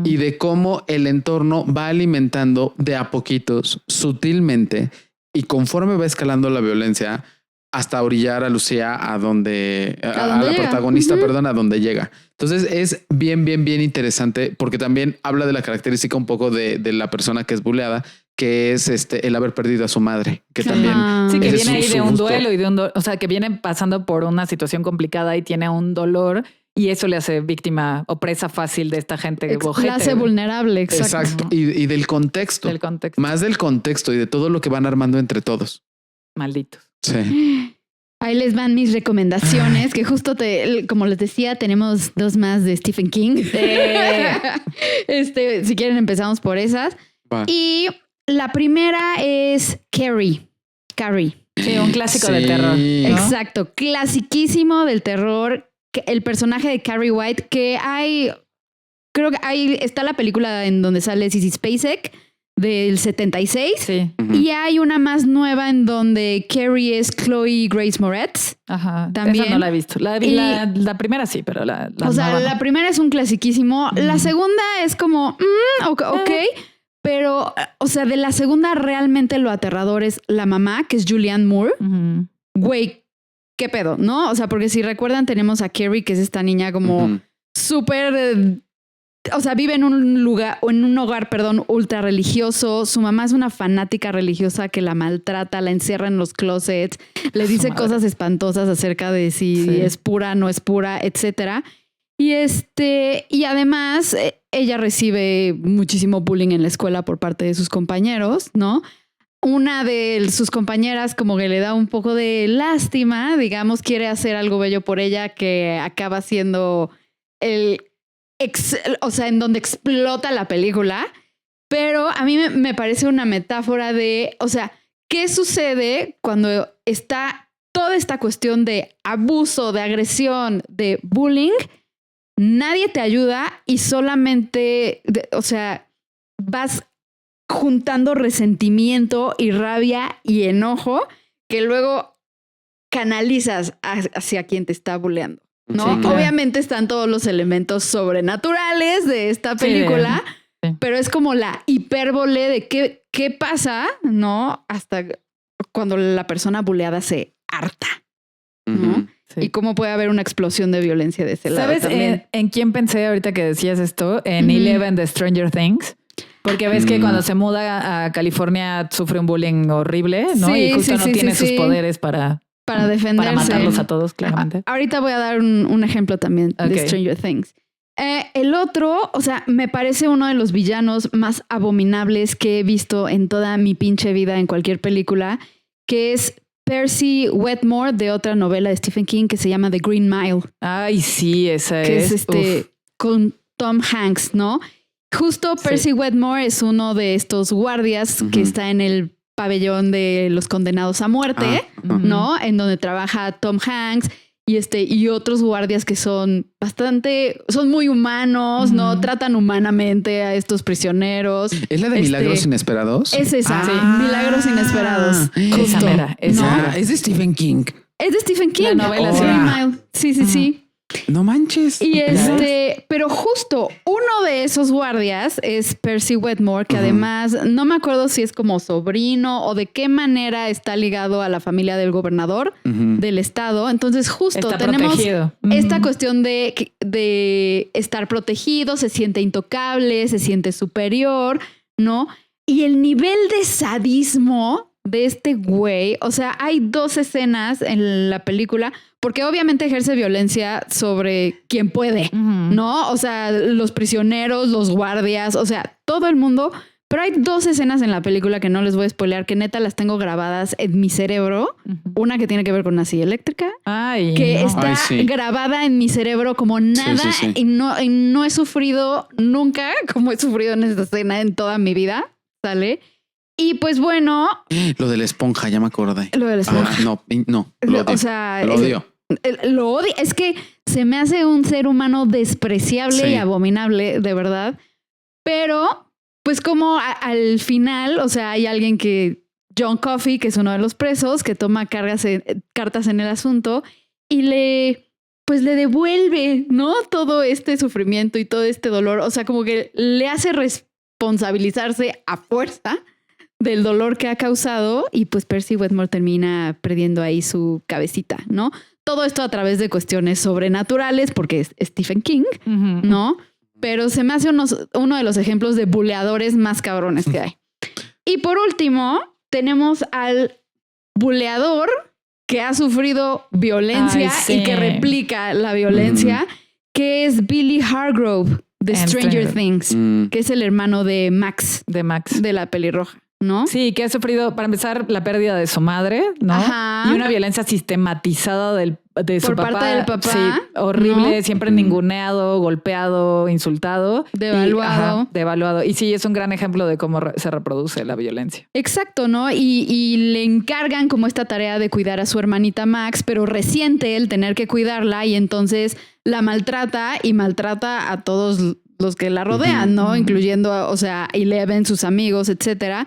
y de cómo el entorno va alimentando de a poquitos, sutilmente, y conforme va escalando la violencia, hasta orillar a Lucía a la protagonista, a donde llega. Entonces es bien interesante porque también habla de la característica un poco de la persona que es buleada, que es el haber perdido a su madre, que también sí, que viene ahí de un duelo y o sea, que viene pasando por una situación complicada y tiene un dolor y eso le hace víctima o presa fácil de esta gente que le hace vulnerable. Exacto. Y del contexto. Más del contexto y de todo lo que van armando entre todos. Malditos. Sí. Ahí les van mis recomendaciones, que justo como les decía, tenemos 2 más de Stephen King. Si quieren empezamos por esas. Va. Y la primera es Carrie. Sí, un clásico del terror, ¿no? Exacto, clasiquísimo del terror. El personaje de Carrie White, creo que ahí está la película en donde sale Sissy Spacek, del 76. Sí. Y hay una más nueva en donde Carrie es Chloe Grace Moretz. Ajá. También. Esa no la he visto. La primera sí, pero la la primera es un clasiquísimo. La segunda es como, ok. Pero, o sea, de la segunda realmente lo aterrador es la mamá, que es Julianne Moore. Güey, ¿qué pedo? ¿No? O sea, porque si recuerdan tenemos a Carrie, que es esta niña como súper... O sea, vive en un hogar, ultra religioso. Su mamá es una fanática religiosa que la maltrata, la encierra en los closets, le dice cosas espantosas acerca de si es pura, no es pura, etcétera. Y además ella recibe muchísimo bullying en la escuela por parte de sus compañeros, ¿no? Una de sus compañeras como que le da un poco de lástima, digamos, quiere hacer algo bello por ella, que acaba siendo en donde explota la película, pero a mí me parece una metáfora de, o sea, ¿qué sucede cuando está toda esta cuestión de abuso, de agresión, de bullying? Nadie te ayuda y solamente, vas juntando resentimiento y rabia y enojo que luego canalizas hacia quien te está bulleando. ¿No? Sí, claro. Obviamente están todos los elementos sobrenaturales de esta película, pero es como la hipérbole de qué pasa, ¿no? Hasta cuando la persona buleada se harta, ¿no? Y cómo puede haber una explosión de violencia de ese lado. ¿Sabes en quién pensé ahorita que decías esto? En Eleven de Stranger Things. Porque ves que cuando se muda a California sufre un bullying horrible, ¿no? Sí, y justo sí, no sí, tiene sí, sus poderes para defenderse. Para matarlos a todos, claramente. Ahorita voy a dar un ejemplo también de Ok. Stranger Things. El otro, o sea, me parece uno de los villanos más abominables que he visto en toda mi pinche vida en cualquier película, que es Percy Wetmore, de otra novela de Stephen King que se llama The Green Mile, Ay, sí, esa que es. es Uf. con Tom Hanks, ¿no? Justo Percy Wetmore es uno de estos guardias que está en el pabellón de los condenados a muerte, ¿no? En donde trabaja Tom Hanks y otros guardias que son muy humanos, ¿no? Tratan humanamente a estos prisioneros. ¿Es la de Milagros Inesperados? Es esa, Milagros Inesperados. Esa Justo. mera, esa ¿no? mera. Es de Stephen King. Es de Stephen King. La novela, The sí. Green Mile. Sí, sí, sí. No manches. Y pero justo uno de esos guardias es Percy Wetmore, que además no me acuerdo si es como sobrino o de qué manera está ligado a la familia del gobernador del estado. Entonces justo Está tenemos protegido. esta cuestión de estar protegido, se siente intocable, se siente superior, ¿no? Y el nivel de sadismo de este güey, o sea, hay 2 escenas en la película, porque obviamente ejerce violencia sobre quien puede, ¿no? O sea, los prisioneros, los guardias, o sea, todo el mundo. Pero hay 2 escenas en la película que no les voy a spoilear, que neta las tengo grabadas en mi cerebro. Una que tiene que ver con una silla eléctrica, Ay, que no. está grabada en mi cerebro como nada sí. y no he sufrido nunca como he sufrido en esta escena en toda mi vida, ¿sale? Y pues bueno... Lo de la esponja, ya me acordé. Lo de la esponja. No, lo odio. O sea... Lo odio. Lo odio. Es que se me hace un ser humano despreciable y abominable, de verdad. Pero, pues como al final, o sea, hay alguien John Coffey, que es uno de los presos, que toma cartas en el asunto y le devuelve, ¿no? Todo este sufrimiento y todo este dolor. O sea, como que le hace responsabilizarse a fuerza del dolor que ha causado y pues Percy Wetmore termina perdiendo ahí su cabecita, ¿no? Todo esto a través de cuestiones sobrenaturales porque es Stephen King, ¿no? Pero se me hace uno de los ejemplos de buleadores más cabrones que hay. Y por último, tenemos al buleador que ha sufrido violencia y que replica la violencia, que es Billy Hargrove de Stranger Things, que es el hermano de Max, de la pelirroja, ¿no? Sí, que ha sufrido, para empezar, la pérdida de su madre, ¿no? Ajá. Y una violencia sistematizada de su papá. Por parte del papá. Sí, horrible, ¿no? siempre ninguneado, golpeado, insultado. Devaluado. Devaluado. Y sí, es un gran ejemplo de cómo se reproduce la violencia. Exacto, ¿no? Y le encargan como esta tarea de cuidar a su hermanita Max, pero resiente el tener que cuidarla y entonces la maltrata y maltrata a todos los que la rodean, ¿no? Incluyendo, o sea, Eleven, sus amigos, etcétera.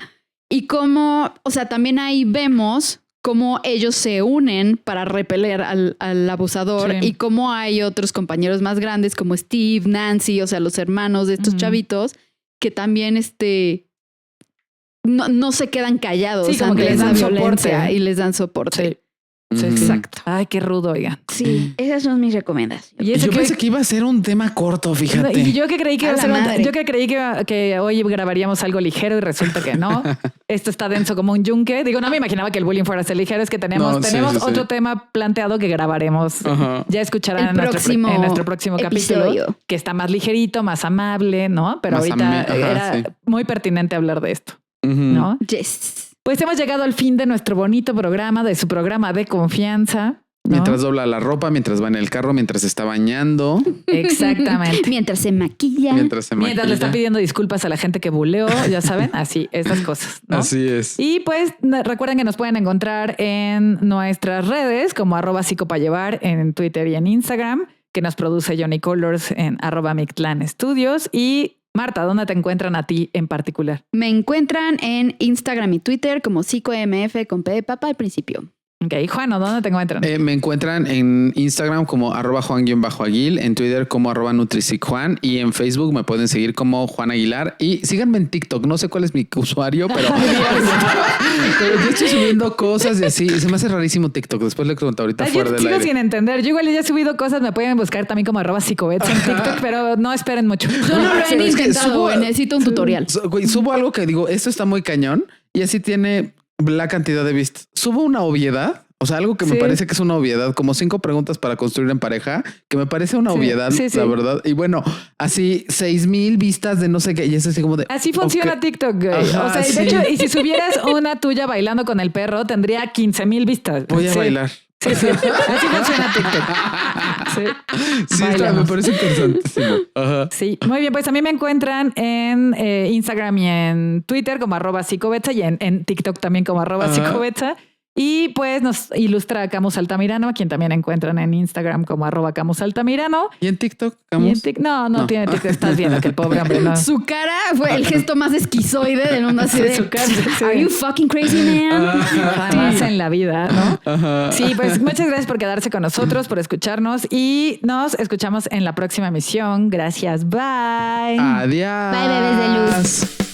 Y cómo, o sea, también ahí vemos cómo ellos se unen para repeler al abusador y cómo hay otros compañeros más grandes como Steve, Nancy, o sea, los hermanos de estos chavitos que también no se quedan callados. Sí, como que les dan soporte. Y les dan soporte. Sí. Sí, exacto. Ay, qué rudo, oigan. Sí, esas son mis recomendaciones. Y yo pensé que iba a ser un tema corto, fíjate. Y yo que creí que hoy grabaríamos algo ligero y resulta que no. Esto está denso como un yunque. Digo, no me imaginaba que el bullying fuera a ser ligero. Es que tenemos otro tema planteado que grabaremos. Ya escucharán en nuestro próximo capítulo, que está más ligerito, más amable, ¿no? Pero más ahorita era muy pertinente hablar de esto, ¿no? Yes. Pues hemos llegado al fin de nuestro bonito programa, de su programa de confianza, ¿no? Mientras dobla la ropa, mientras va en el carro, mientras se está bañando. Exactamente. Mientras se maquilla. Mientras le está pidiendo disculpas a la gente que buleó, ya saben, así, estas cosas, ¿no? Así es. Y pues recuerden que nos pueden encontrar en nuestras redes como @psicopallevar en Twitter y en Instagram, que nos produce Johnny Colors en @Mictlanstudios. Y Marta, ¿dónde te encuentran a ti en particular? Me encuentran en Instagram y Twitter como psicomf con P de papa al principio. Ok, Juan, ¿dónde te encuentran? Me encuentran en Instagram como @Juan_Aguil, en Twitter como @NutricicJuan y en Facebook me pueden seguir como Juan Aguilar y síganme en TikTok. No sé cuál es mi usuario, pero yo estoy subiendo cosas y así. Se me hace rarísimo TikTok. Después le pregunto ahorita fuera del sigo aire. sin entender. Yo igual ya he subido cosas. Me pueden buscar también como @psicobets en TikTok, pero no esperen mucho. Yo no lo he intentado, güey. Necesito un tutorial. Güey, subo algo que digo, esto está muy cañón y así tiene la cantidad de vistas. Subo una obviedad. O sea, algo que me parece que es una obviedad, como 5 preguntas para construir en pareja, que me parece una obviedad, la verdad. Y bueno, así 6,000 vistas de no sé qué. Y es así como de... Así funciona TikTok, güey. Ajá, o sea, de hecho, y si subieras una tuya bailando con el perro, tendría 15,000 vistas. Voy a bailar. Sí. Así funciona TikTok. Sí, me parece interesantísimo. Ajá. Sí, muy bien. Pues a mí me encuentran en Instagram y en Twitter como @psicobetsa y en TikTok también como @psicobetsa. Y pues nos ilustra Camus Altamirano, a quien también encuentran en Instagram como @Camus Altamirano. ¿Y en TikTok, Camus? No tiene TikTok. Estás viendo que el pobre hombre no. Su cara fue el gesto más esquizoide del mundo, así de su cara. ¿Are you fucking crazy, man? Jamás en la vida, ¿no? Ajá. Sí, pues muchas gracias por quedarse con nosotros, por escucharnos y nos escuchamos en la próxima emisión. Gracias. Bye. Adiós. Bye, bebés de luz.